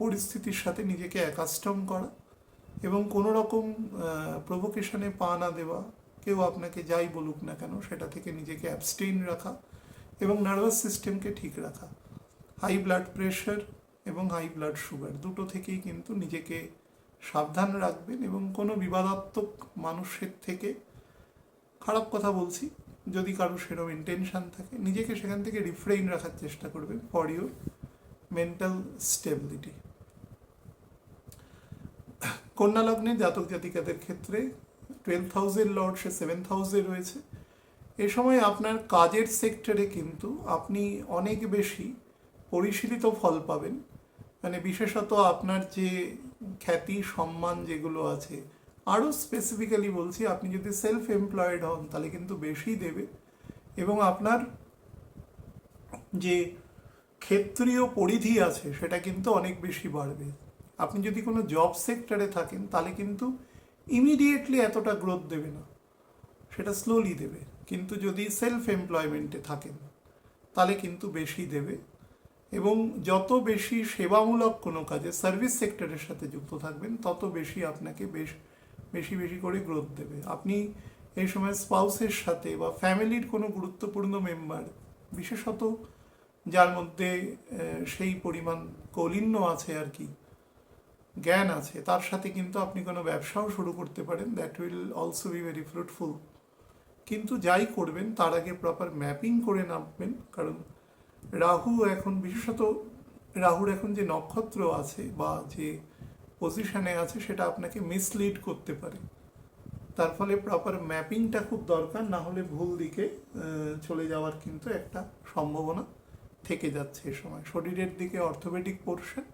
পরিস্থিতির সাথে নিজেকে অ্যাকাস্টম করা, এবং কোনো রকম প্রভোকেশনে পা না দেওয়া। কেউ আপনাকে যাই বলুক না কেন সেটা থেকে নিজেকে অ্যাবস্টেইন রাখা, এবং নার্ভাস সিস্টেমকে ঠিক রাখা। হাই ব্লাড প্রেশার এবং হাই ব্লাড সুগার দুটো থেকেই কিন্তু নিজেকে সাবধান রাখবেন, এবং কোনো বিবাদাত্মক মানুষের থেকে, খারাপ কথা বলছি, যদি কারো সেরকম ইন্টেনশন থাকে, নিজেকে সেখান থেকে রিফ্রেইন রাখার চেষ্টা করবেন ফর ইউর মেন্টাল স্টেবিলিটি। কন্যা লগ্নে জাতক জাতিকাদের ক্ষেত্রে 12th হাউসের লর্ড সে 7th হাউসে রয়েছে। এ সময় আপনার কাজের সেক্টরে কিন্তু আপনি অনেক বেশি পরিশীলিত ফল পাবেন। মানে বিশেষত আপনার যে খ্যাতি সম্মান যেগুলো আছে, আরও স্পেসিফিক্যালি বলছি, আপনি যদি সেলফ এমপ্লয়েড হন তাহলে কিন্তু বেশি দেবে, এবং আপনার যে ক্ষেত্রীয় পরিধি আছে সেটা কিন্তু অনেক বেশি বাড়বে। আপনি যদি কোনো জব সেক্টরে থাকেন তাহলে কিন্তু ইমিডিয়েটলি এতটা গ্রোথ দেবে না, সেটা স্লোলি দেবে। কিন্তু যদি সেলফ এমপ্লয়মেন্টে থাকেন তাহলে কিন্তু বেশি দেবে, এবং যত বেশি সেবামূলক কোনো কাজে সার্ভিস সেক্টরের সাথে যুক্ত থাকবেন তত বেশি আপনাকে বেশি বেশি করে গ্রোথ দেবে। আপনি এই সময় স্পাউসের সাথে বা ফ্যামিলির কোনো গুরুত্বপূর্ণ মেম্বার, বিশেষত যার মধ্যে সেই পরিমাণ কৌলিন্য আছে আর কি, জ্ঞান আছে, তার সাথে কিন্তু আপনি কোনো ব্যবসাও শুরু করতে পারেন, that will also be very fruitful. কিন্তু যাই করবেন তার আগে প্রপার ম্যাপিং করে নামবেন, কারণ রাহু এখন বিশেষত রাহুর এখন যে নক্ষত্র আছে বা যে পজিশনে আছে সেটা আপনাকে মিসলিড করতে পারে। তার ফলে প্রপার ম্যাপিংটা খুব দরকার, না হলে ভুল দিকে চলে যাওয়ার কিন্তু একটা সম্ভাবনা থেকে যাচ্ছে এ সময়। শরীরের দিকে অর্থোপেডিক পোর্শন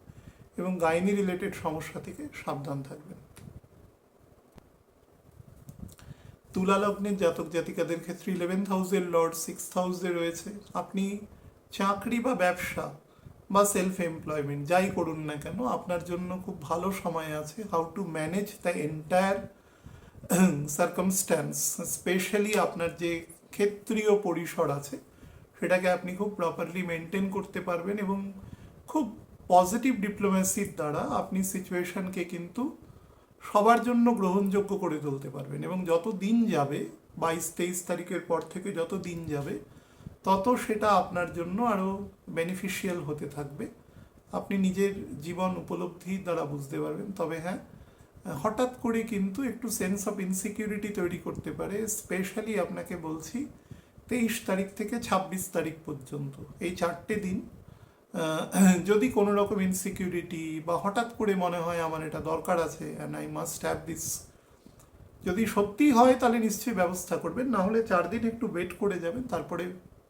এবং গাইনি রিলেটেড সমস্যা থেকে সাবধান থাকবেন। তুলা লগ্নের জাতক জাতিকাদের ক্ষেত্রে 11th হাউসের লর্ড 6th হাউসে রয়েছে। আপনি চাকরি বা ব্যবসা বা সেলফ এমপ্লয়মেন্ট যাই করুন না কেন, আপনার জন্য খুব ভালো সময় আছে। How to manage the entire circumstance, specially আপনার যে ক্ষেত্রীয় পরিসর আছে সেটাকে আপনি খুব প্রপারলি মেনটেন করতে পারবেন এবং খুব পজিটিভ ডিপ্লোম্যাসির দ্বারা আপনি সিচুয়েশনকে কিন্তু সবার জন্য গ্রহণযোগ্য করে তুলতে পারবেন। এবং যত দিন যাবে, 22-23 তারিখের পর থেকে যত দিন যাবে তত সেটা আপনার জন্য আরও বেনিফিশিয়াল হতে থাকবে। আপনি নিজের জীবন উপলব্ধির দ্বারা বুঝতে পারবেন। তবে হ্যাঁ, হঠাৎ করে কিন্তু একটু সেন্স অফ ইনসিকিউরিটি তৈরি করতে পারে। স্পেশালি আপনাকে বলছি 23 তারিখ থেকে 26 তারিখ পর্যন্ত এই 4টে দিন যদি কোনো রকম ইনসিকিউরিটি বা হঠাৎ করে মনে হয় আমার এটা দরকার আছে and I must have this, যদি সত্যি হয় তাহলে নিশ্চয়ই ব্যবস্থা করবেন, না হলে 4 দিন একটু ওয়েট করে যাবেন, তারপরে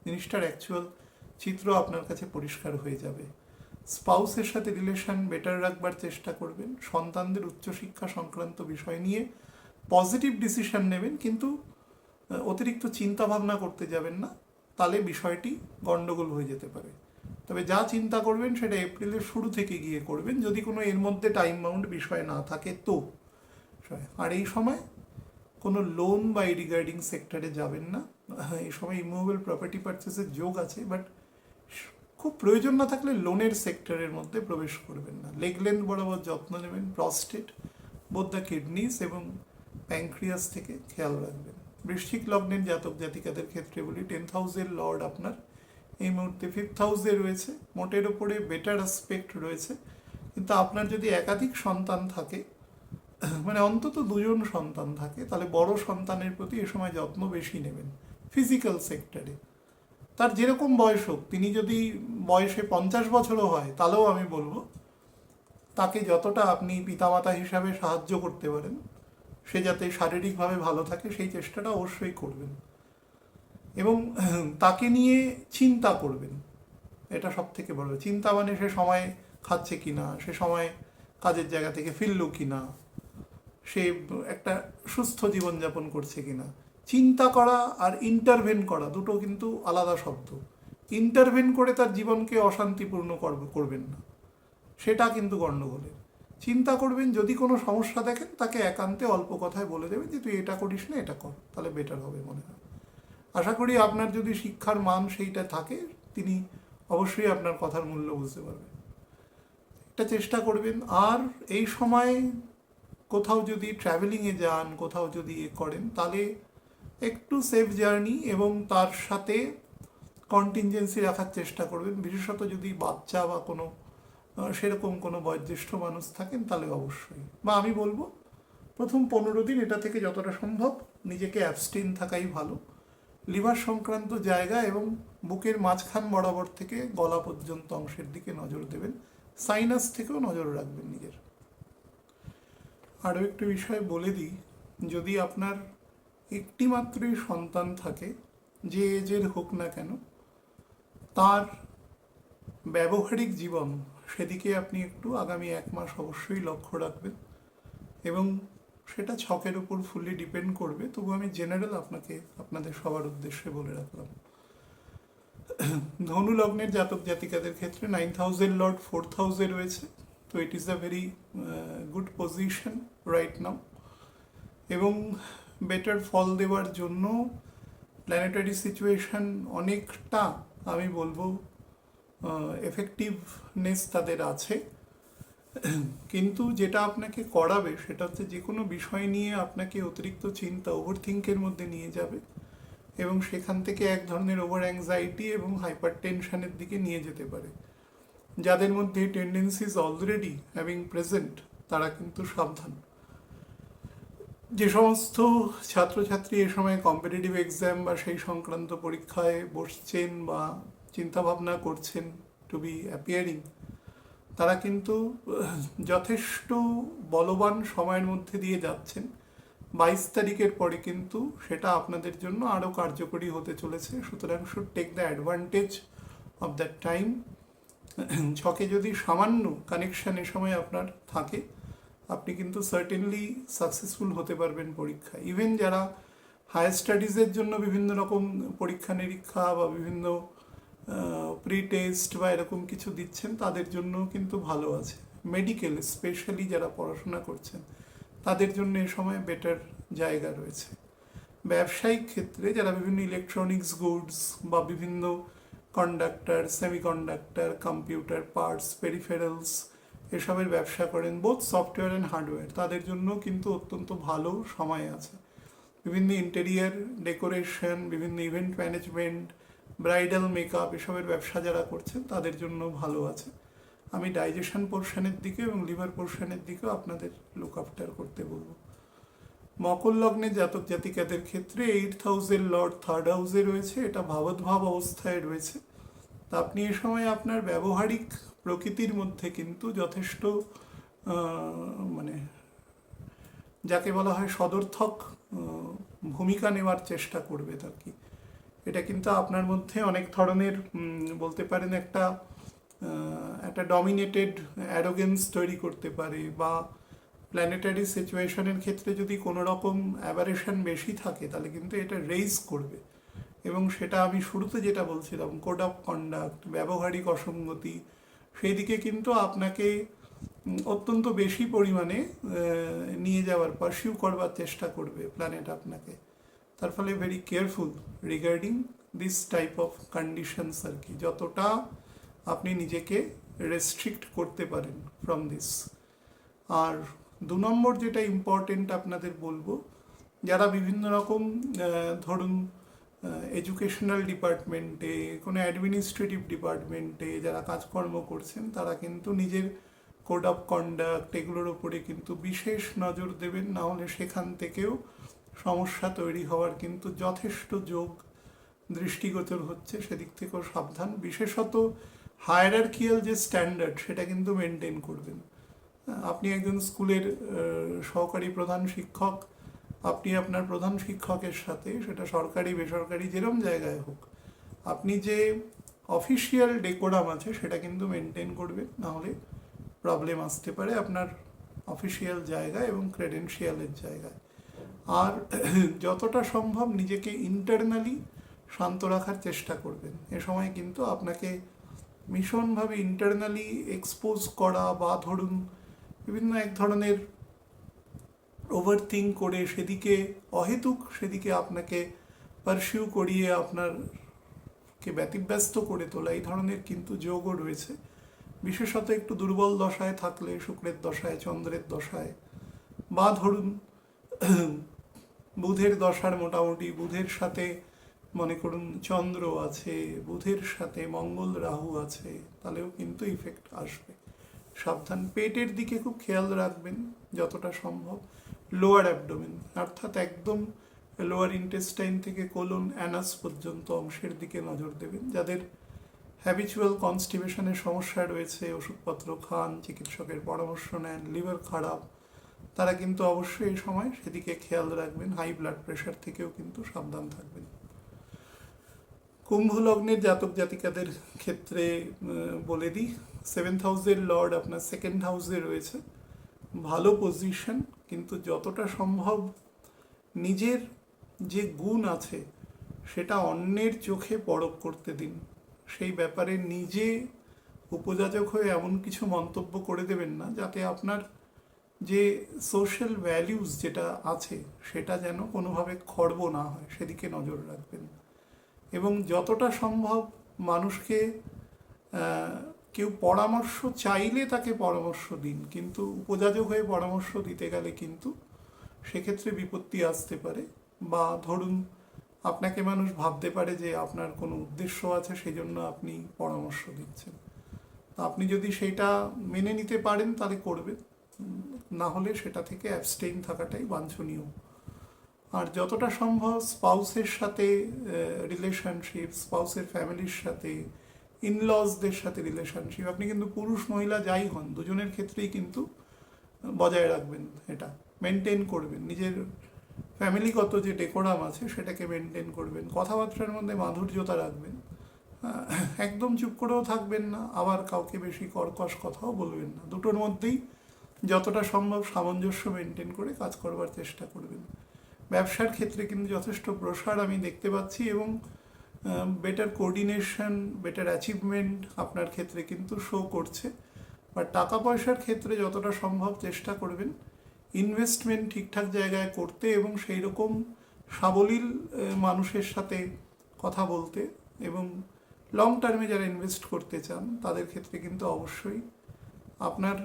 জিনিসটার অ্যাকচুয়াল চিত্র আপনার কাছে পরিষ্কার হয়ে যাবে। স্পাউসের সাথে রিলেশন বেটার রাখবার চেষ্টা করবেন। সন্তানদের উচ্চশিক্ষা সংক্রান্ত বিষয় নিয়ে পজিটিভ ডিসিশন নেবেন, কিন্তু অতিরিক্ত চিন্তা ভাবনা করতে যাবেন না, তাহলে বিষয়টি গন্ডগোল হয়ে যেতে পারে। তবে যা চিন্তা করবেন সেটা এপ্রিলের শুরু থেকে গিয়ে করবেন, যদি কোনো এর মধ্যে টাইম বাউন্ড বিষয় না থাকে তো। আর এই সময় কোনো লোন বা রিগার্ডিং সেক্টরে যাবেন না। এই সময় ইমুভেবল প্রপার্টি পারচেসের যোগ আছে, বাট খুব প্রয়োজন না থাকলে লোনের সেক্টরের মধ্যে প্রবেশ করবেন না। লেগ লেন্থ বরাবর যত্ন নেবেন। প্রস্টেট, বোথ দ্য কিডনিস এবং প্যাঙ্ক্রিয়াস থেকে খেয়াল রাখবেন। বৃশ্চিক লগ্নের জাতক জাতিকাদের ক্ষেত্রে বলি 10th হাউসের লর্ড আপনার এই মুহূর্তে 5th হাউসে রয়েছে। মোটের ওপরে বেটার অ্যাসপেক্ট রয়েছে, কিন্তু আপনার যদি একাধিক সন্তান থাকে, মানে অন্তত 2জন সন্তান থাকে, তাহলে বড় সন্তানের প্রতি এ সময় যত্ন বেশি নেবেন। ফিজিক্যাল সেক্টরে তার যেরকম বয়স হোক, তিনি যদি বয়সে 50 বছরও হয় তাহলেও আমি বলবো তাকে যতটা আপনি পিতামাতা হিসাবে সাহায্য করতে পারেন, সে যাতে শারীরিকভাবে ভালো থাকে সেই চেষ্টাটা অবশ্যই করবেন এবং তাকে নিয়ে চিন্তা করবেন। এটা সব থেকে বড় চিন্তা, মানে সে সময় খাচ্ছে কিনা, সে সময় কাজের জায়গা থেকে ফিরল কিনা, সে একটা সুস্থ জীবনযাপন করছে কিনা। চিন্তা করা আর ইন্টারভেন করা দুটো কিন্তু আলাদা শব্দ। ইন্টারভেন করে তার জীবনকে অশান্তিপূর্ণ করবেন না, সেটা কিন্তু গণ্ডগোলের। চিন্তা করবেন, যদি কোনো সমস্যা দেখেন তাকে একান্তে অল্প কথায় বলে দেবেন যে তুই এটা করিস না, এটা কর, তাহলে বেটার হবে মনে হয়। আশা করি আপনার যদি শিক্ষার মান সেইটা থাকে, তিনি অবশ্যই আপনার কথার মূল্য বুঝতে পারবেন। এটা চেষ্টা করবেন। আর এই সময় কোথাও যদি ট্রাভেলিংয়ে যান, কোথাও যদি করেন, তাহলে একটু সেফ জার্নি এবং তার সাথে কন্টিনজেন্সি রাখার চেষ্টা করবেন। বিশেষত যদি বাচ্চা বা কোনো সেরকম কোনো বয়োজ্যেষ্ঠ মানুষ থাকেন তাহলে অবশ্যই, বা আমি বলবো প্রথম 15 দিন এটা থেকে যতটা সম্ভব নিজেকে অ্যাবস্টেইন থাকাই ভালো। লিভার সংক্রান্ত জায়গা এবং বুকের মাঝখান বরাবর থেকে গলা পর্যন্ত অংশের দিকে নজর দেবেন। সাইনাস থেকেও নজর রাখবেন নিজের। আরও একটি বিষয় বলে দিই, যদি আপনার একটি মাত্রই সন্তান থাকে, যে এজের হোক না কেন, তার ব্যবহারিক জীবন সেদিকে আপনি একটু আগামী 1 মাস অবশ্যই লক্ষ্য রাখবেন এবং সেটা ছকের উপর ফুললি ডিপেন্ড করবে। তবু আমি জেনারেল আপনাদের সবার উদ্দেশ্যে বলে রাখলাম। ধনু লগ্নের জাতক জাতিকাদের ক্ষেত্রে 9th হাউসের লর্ড 4th হাউসে রয়েছে, তো it is a very good position right now এবং বেটার ফল দেওয়ার জন্য প্ল্যানেটারি সিচুয়েশন অনেকটা আমি বলবো এফেক্টিভনেস তাদের আছে। কিন্তু যেটা আপনাকে করাবে সেটা হচ্ছে যে কোনো বিষয় নিয়ে আপনাকে অতিরিক্ত চিন্তা, ওভার থিঙ্কের মধ্যে নিয়ে যাবে এবং সেখান থেকে এক ধরনের ওভার অ্যাংজাইটি এবং হাইপার টেনশনের দিকে নিয়ে যেতে পারে। যাদের মধ্যে টেন্ডেন্সিজ অলরেডি হ্যাভিং প্রেজেন্ট তারা কিন্তু সাবধান। যে সমস্ত ছাত্রছাত্রী এ সময় কম্পিটিটিভ এক্সাম বা সেই সংক্রান্ত পরীক্ষায় বসছেন বা চিন্তাভাবনা করছেন টু বি অ্যাপিয়ারিং, তারা কিন্তু যথেষ্ট বলবান সময়ের মধ্যে দিয়ে যাচ্ছেন। 22 তারিখের পরে কিন্তু সেটা আপনাদের জন্য আরও কার্যকরী হতে চলেছে। সুতরাং should take the advantage of that time. ছকে যদি সামান্য কানেকশান এ সময় আপনার থাকে, আপনি কিন্তু সার্টেনলি সাকসেসফুল হতে পারবেন পরীক্ষায়। ইভেন যারা হায়ার স্টাডিজের জন্য বিভিন্ন রকম পরীক্ষা নিরীক্ষা বা বিভিন্ন প্রি টেস্ট বা এরকম কিছু দিচ্ছেন, তাদের জন্য কিন্তু ভালো আছে। মেডিকেল স্পেশালি যারা পড়াশোনা করছেন তাদের জন্য এ সময় বেটার জায়গা রয়েছে। ব্যবসায়িক ক্ষেত্রে যারা বিভিন্ন ইলেকট্রনিক্স গুডস বা বিভিন্ন conductor, semiconductor, computer parts, peripherals এসবের ব্যবসা করেন, বোথ সফটওয়্যার অ্যান্ড হার্ডওয়্যার, তাদের জন্য কিন্তু অত্যন্ত ভালো সময় আছে। বিভিন্ন ইন্টেরিয়ার ডেকোরেশন, বিভিন্ন ইভেন্ট ম্যানেজমেন্ট, ব্রাইডাল মেকআপ এসবের ব্যবসা যারা করছেন তাদের জন্য ভালো আছে। আমি ডাইজেশন পোর্শনের দিকে এবং লিভার পোর্শনের দিকেও আপনাদের লুক আফটার করতে বলবো। মকর লগ্নের জাতক জাতিকাদের ক্ষেত্রে 8th হাউসের লর্ড 3rd হাউসে রয়েছে, এটা ভাবোদ্ভাব অবস্থায় রয়েছে। তা আপনি এ সময় আপনার ব্যবহারিক প্রকৃতির মধ্যে কিন্তু যথেষ্ট মানে যাকে বলা হয় সদর্থক ভূমিকা নেওয়ার চেষ্টা করবে আর কি। এটা কিন্তু আপনার মধ্যে অনেক ধরনের বলতে পারেন একটা ডমিনেটেড অ্যারোগেন্স তৈরি করতে পারে, বা প্ল্যানেটারি সিচুয়েশনের ক্ষেত্রে যদি কোনো রকম অ্যাভারেশন বেশি থাকে তাহলে কিন্তু এটা রেইজ করবে। এবং সেটা আমি শুরুতে যেটা বলছিলাম, কোড অফ কন্ডাক্ট, ব্যবহারিক অসঙ্গতি, সেই দিকে কিন্তু আপনাকে অত্যন্ত বেশি পরিমাণে নিয়ে যাওয়ার, পারসিউ করবার চেষ্টা করবে প্ল্যানেট আপনাকে। তার ফলে very careful regarding this type of conditions আর কি, যতটা আপনি নিজেকে রেস্ট্রিক্ট করতে পারেন ফ্রম দিস। আর 2 নম্বর যেটা ইম্পর্টেন্ট আপনাদের বলবো, যারা বিভিন্ন রকম ধরুন এডুকেশনাল ডিপার্টমেন্টে, কোনো অ্যাডমিনিস্ট্রেটিভ ডিপার্টমেন্টে যারা কাজকর্ম করছেন, তারা কিন্তু নিজের কোড অফ কন্ডাক্ট এগুলোর উপরে কিন্তু বিশেষ নজর দেবেন, না হলে সেখান থেকেও সমস্যা তৈরি হওয়ার কিন্তু যথেষ্ট যোগ দৃষ্টিগোচর হচ্ছে। সেদিক থেকেও সাবধান। বিশেষত হায়ারার্কিয়াল যে স্ট্যান্ডার্ড সেটা কিন্তু মেনটেন করবেন। আপনি একজন স্কুলের সহকারী প্রধান শিক্ষক, আপনি আপনার প্রধান শিক্ষকের সাথে, সেটা সরকারি বেসরকারি যেরকম জায়গায় হোক, আপনি যে অফিসিয়াল ডেকোরাম আছে সেটা কিন্তু মেনটেন করবেন, নাহলে প্রবলেম আসতে পারে আপনার অফিসিয়াল জায়গা এবং ক্রেডেনশিয়ালের জায়গায়। আর যতটা সম্ভব নিজেকে ইন্টারনালি শান্ত রাখার চেষ্টা করবেন। এ সময় কিন্তু আপনাকে ভীষণভাবে ইন্টারনালি এক্সপোজ করা বা ধরুন বিভিন্ন এক ধরনের ওভার থিঙ্ক করে সেদিকে অহেতুক সেদিকে আপনাকে পারসিউ করিয়ে আপনারকে ব্যতিব্যস্ত করে তোলা, এই ধরনের কিন্তু যোগও রয়েছে। বিশেষত একটু দুর্বল দশায় থাকলে, শুক্রের দশায়, চন্দ্রের দশায়, বা ধরুন বুধের দশার, মোটামুটি বুধের সাথে মনে করুন চন্দ্র আছে, বুধের সাথে মঙ্গল রাহু আছে, তাহলেও কিন্তু ইফেক্ট আসবে। সাবধান। পেটের দিকে খুব খেয়াল রাখবেন যতটা সম্ভব। লোয়ার অ্যাবডোমেন অর্থাৎ একদম লোয়ার ইন্টেস্টাইন থেকে কোলন, অ্যানাস পর্যন্ত অংশের দিকে নজর দেবেন। যাদের হ্যাবিচুয়াল কনস্টিপেশনের সমস্যা রয়েছে, ওষুধপত্র খান, চিকিৎসকের পরামর্শ নেন, লিভার খারাপ, তারা কিন্তু অবশ্যই এই সময় সেদিকে খেয়াল রাখবেন। হাই ব্লাড প্রেশার থেকেও কিন্তু সাবধান থাকবেন। কুম্ভ লগ্নের জাতক জাতিকাদের ক্ষেত্রে বলে দিই, 7th হাউসের লর্ড আপনার 2nd হাউসে রয়েছে, ভালো পজিশন, কিন্তু যতটা সম্ভব নিজের যে গুণ আছে সেটা অন্যের চোখে পরখ করতে দিন। সেই ব্যাপারে নিজে উপযাচক হয়ে এমন কিছু মন্তব্য করে দেবেন না যাতে আপনার যে সোশ্যাল ভ্যালিউজ যেটা আছে সেটা যেন কোনোভাবে খর্ব না হয়, সেদিকে নজর রাখবেন। এবং যতটা সম্ভব মানুষকে কেউ পরামর্শ চাইলে তাকে পরামর্শ দিন, কিন্তু উপযাজক হয়ে পরামর্শ দিতে গেলে কিন্তু সেক্ষেত্রে বিপত্তি আসতে পারে। বা ধরুন আপনাকে মানুষ ভাবতে পারে যে আপনার কোনো উদ্দেশ্য আছে, সেই জন্য আপনি পরামর্শ দিচ্ছেন। তো আপনি যদি সেটা মেনে নিতে পারেন তাহলে করবেন, না হলে সেটা থেকে অ্যাবস্টেইন থাকাটাই বাঞ্ছনীয়। আর যতটা সম্ভব স্পাউসের সাথে রিলেশনশিপ, স্পাউসের ফ্যামিলির সাথে, ইনলজদের সাথে রিলেশনশিপ, আপনি কিন্তু পুরুষ মহিলা যাই হন দুজনের ক্ষেত্রেই কিন্তু বজায় রাখবেন, এটা মেনটেন করবেন। নিজের ফ্যামিলিগত যে ডেকোরাম আছে সেটাকে মেনটেন করবেন, কথাবার্তার মধ্যে মাধুর্যতা রাখবেন, একদম চুপ করেও থাকবেন না, আবার কাউকে বেশি কর্কশ কথাও বলবেন না। দুটোর মধ্যেই যতটা সম্ভব সামঞ্জস্য মেনটেন করে কাজ করবার চেষ্টা করবেন। ব্যবসার ক্ষেত্রে কিন্তু যথেষ্ট প্রসার আমি দেখতে পাচ্ছি, এবং বেটার কোঅর্ডিনেশন, বেটার অ্যাচিভমেন্ট আপনার ক্ষেত্রে কিন্তু শো করছে। বা টাকা পয়সার ক্ষেত্রে যতটা সম্ভব চেষ্টা করবেন ইনভেস্টমেন্ট ঠিকঠাক জায়গায় করতে, এবং সেই রকম সাবলীল মানুষের সাথে কথা বলতে, এবং লং টার্মে যারা ইনভেস্ট করতে চান তাদের ক্ষেত্রে কিন্তু অবশ্যই আপনার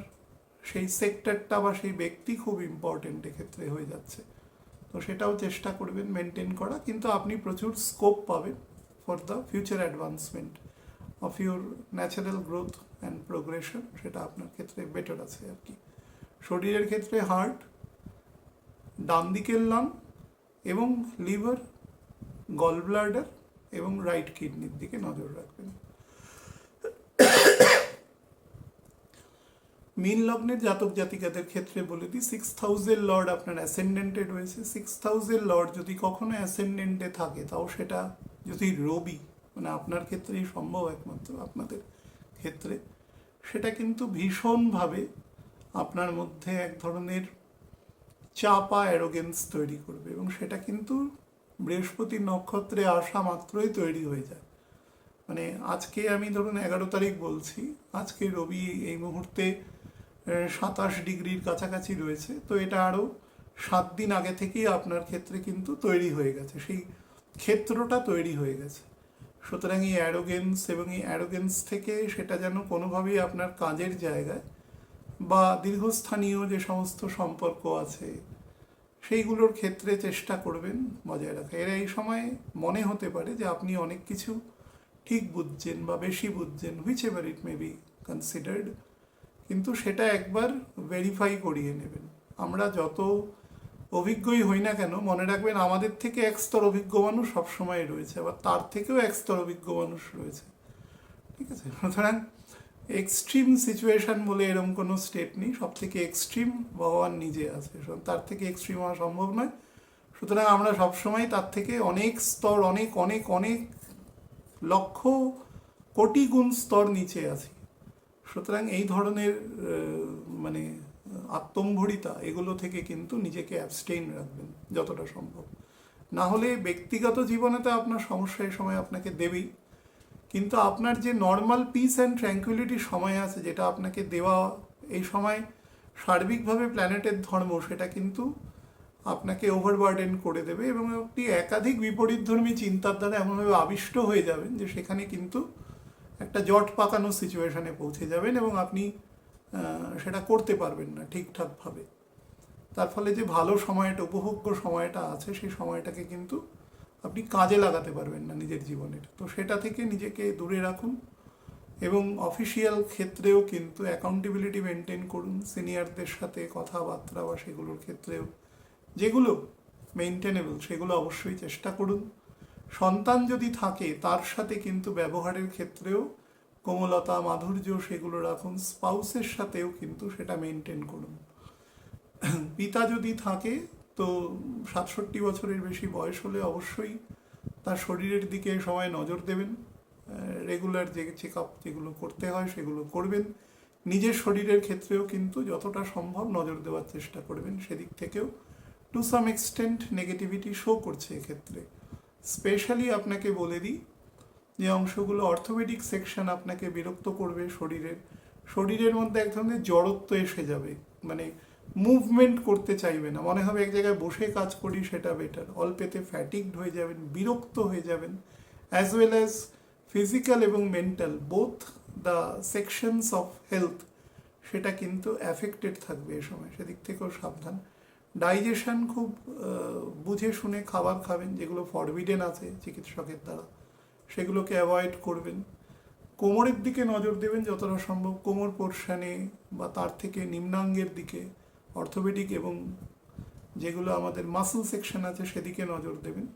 সেই সেক্টরটা বা সেই ব্যক্তি খুব ইম্পর্টেন্ট এক্ষেত্রে হয়ে যাচ্ছে। তো সেটাও চেষ্টা করবেন মেনটেন করা, কিন্তু আপনি প্রচুর স্কোপ পাবেন for the future advancement of your natural growth and progression, সেটা আপনার ক্ষেত্রে বেটার আছে আর কি। শরীরের ক্ষেত্রে হার্ট, ডান দিকের লাং এবং লিভার, গল ব্লাডার এবং রাইট কিডনির দিকে নজর রাখবেন। মীন লগ্নের জাতক জাতিকাদের ক্ষেত্রে বলে দিই, 6th হাউসের লর্ড আপনার অ্যাসেন্ডেন্টে রয়েছে। 6th হাউসের লর্ড যদি কখনো অ্যাসেন্ডেন্টে থাকে, তাও সেটা যদি রবি, মানে আপনার ক্ষেত্রেই সম্ভব একমাত্র আপনাদের ক্ষেত্রে, সেটা কিন্তু ভীষণভাবে আপনার মধ্যে এক ধরনের চাপা অ্যারোগেন্স তৈরি করবে, এবং সেটা কিন্তু বৃহস্পতি নক্ষত্রে আসা মাত্রই তৈরি হয়ে যায়। মানে আজকে আমি ধরুন 11 তারিখ বলছি, আজকে রবি এই মুহূর্তে 27 ডিগ্রির কাছাকাছি রয়েছে, তো এটা আরও 7 দিন আগে থেকেই আপনার ক্ষেত্রে কিন্তু তৈরি হয়ে গেছে, সেই ক্ষেত্রটা তৈরি হয়ে গেছে। সুতরাং এই অ্যারোগেন্স, এবং এই অ্যারোগেন্স থেকে সেটা যেন কোনোভাবেই আপনার কাজের জায়গায় বা দীর্ঘস্থানীয় যে সমস্ত সম্পর্ক আছে সেইগুলোর ক্ষেত্রে চেষ্টা করবেন বজায় রাখা। এরা এই সময় মনে হতে পারে যে আপনি অনেক কিছু ঠিক বুঝছেন বা বেশি বুঝছেন, which ever it may be considered, কিন্তু সেটা একবার ভেরিফাই করিয়ে নেবেন। আমরা যত অভিজ্ঞই হই না কেন, মনে রাখবেন আমাদের থেকে এক স্তর অভিজ্ঞ মানুষ সবসময় রয়েছে, আবার তার থেকেও এক স্তর অভিজ্ঞ মানুষ রয়েছে, ঠিক আছে? সুতরাং এক্সট্রিম সিচুয়েশন বলে এরকম কোনো স্টেট নেই, সব থেকে এক্সট্রিম ভগবান নিজে আছে, তার থেকে এক্সট্রিম হওয়া সম্ভব নয়। সুতরাং আমরা সবসময় তার থেকে অনেক স্তর, অনেক অনেক অনেক লক্ষ কোটি গুণ স্তর নিচে আছি। সুতরাং এই ধরনের মানে আত্মম্ভরিতা, এগুলো থেকে কিন্তু নিজেকে অ্যাবস্টেইন রাখবেন যতটা সম্ভব। না হলে ব্যক্তিগত জীবনে তো আপনার সমস্যা এই সময় আপনাকে দেবেই, কিন্তু আপনার যে নর্মাল পিস অ্যান্ড ট্র্যাঙ্কুইলিটির সময় আছে, যেটা আপনাকে দেওয়া এই সময় সার্বিকভাবে প্ল্যানেটের ধর্ম, সেটা কিন্তু আপনাকে ওভারবার্ডেন করে দেবে, এবং একটি একাধিক বিপরীতধর্মী চিন্তার দ্বারা এমনভাবে আবিষ্ট হয়ে যাবেন যে সেখানে কিন্তু একটা জট পাকানো সিচুয়েশনে পৌঁছে যাবেন, এবং আপনি সেটা করতে পারবেন না ঠিকঠাকভাবে। তার ফলে যে ভালো সময়টা, উপভোগ্য সময়টা আছে, সেই সময়টাকে কিন্তু আপনি কাজে লাগাতে পারবেন না নিজের জীবনের। তো সেটা থেকে নিজেকে দূরে রাখুন, এবং অফিসিয়াল ক্ষেত্রেও কিন্তু অ্যাকাউন্টেবিলিটি মেনটেন করুন, সিনিয়রদের সাথে কথাবার্তা বা সেগুলোর ক্ষেত্রেও যেগুলো মেনটেনেবল সেগুলো অবশ্যই চেষ্টা করুন। সন্তান যদি থাকে তার সাথে কিন্তু ব্যবহারের ক্ষেত্রেও কোমলতা, মাধুর্য সেগুলো রাখুন। স্পাউসের সাথেও কিন্তু সেটা মেনটেন করুন। পিতা যদি থাকে তো 67 বছরের বেশি বয়স হলে অবশ্যই তার শরীরের দিকে সময় নজর দেবেন, রেগুলার যে চেক আপ যেগুলো করতে হয় সেগুলো করবেন। নিজের শরীরের ক্ষেত্রেও কিন্তু যতটা সম্ভব নজর দেওয়ার চেষ্টা করবেন, সেদিক থেকেও to some extent negativity show করছে এক্ষেত্রে। স্পেশালি আপনাকে বলে দিই, যে অংশগুলো অর্থোপেডিক সেকশন আপনাকে বিরক্ত করবে, শরীরের মধ্যে এক ধরনের জড়ত্ব এসে যাবে, মানে মুভমেন্ট করতে চাইবে না, মনে হবে এক জায়গায় বসে কাজ করি সেটা বেটার। অল্পেতে ফ্যাটিকড হয়ে যাবেন, বিরক্ত হয়ে যাবেন, অ্যাজ ওয়েল অ্যাজ ফিজিক্যাল এবং mental both the sections of health সেটা কিন্তু অ্যাফেক্টেড থাকবে এ সময়, সেদিক থেকেও সাবধান। ডাইজেশন খুব বুঝে শুনে খাবার খাবেন, যেগুলো ফরবিডেন আছে চিকিৎসকের দ্বারা সেগুলোকে অ্যাভয়েড করবেন। কোমরের দিকে নজর দেবেন যতটা সম্ভব, কোমর পোর্শানে বা তার থেকে নিম্নাঙ্গের দিকে অর্থোপেডিক এবং যেগুলো আমাদের মাসল সেকশন আছে সেদিকে নজর দেবেন।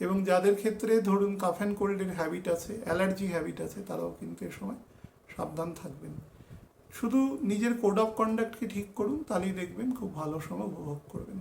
এবং যাদের ক্ষেত্রে ধরুন কাফ অ্যান্ড কোল্ডের হ্যাবিট আছে, অ্যালার্জি হ্যাবিট আছে, তারাও কিন্তু এ সময় সাবধান থাকবেন। শুধু নিজের কোড অফ কন্ডাক্টকে ঠিক করুন, তাহলেই দেখবেন খুব ভালো সময় উপভোগ করবেন।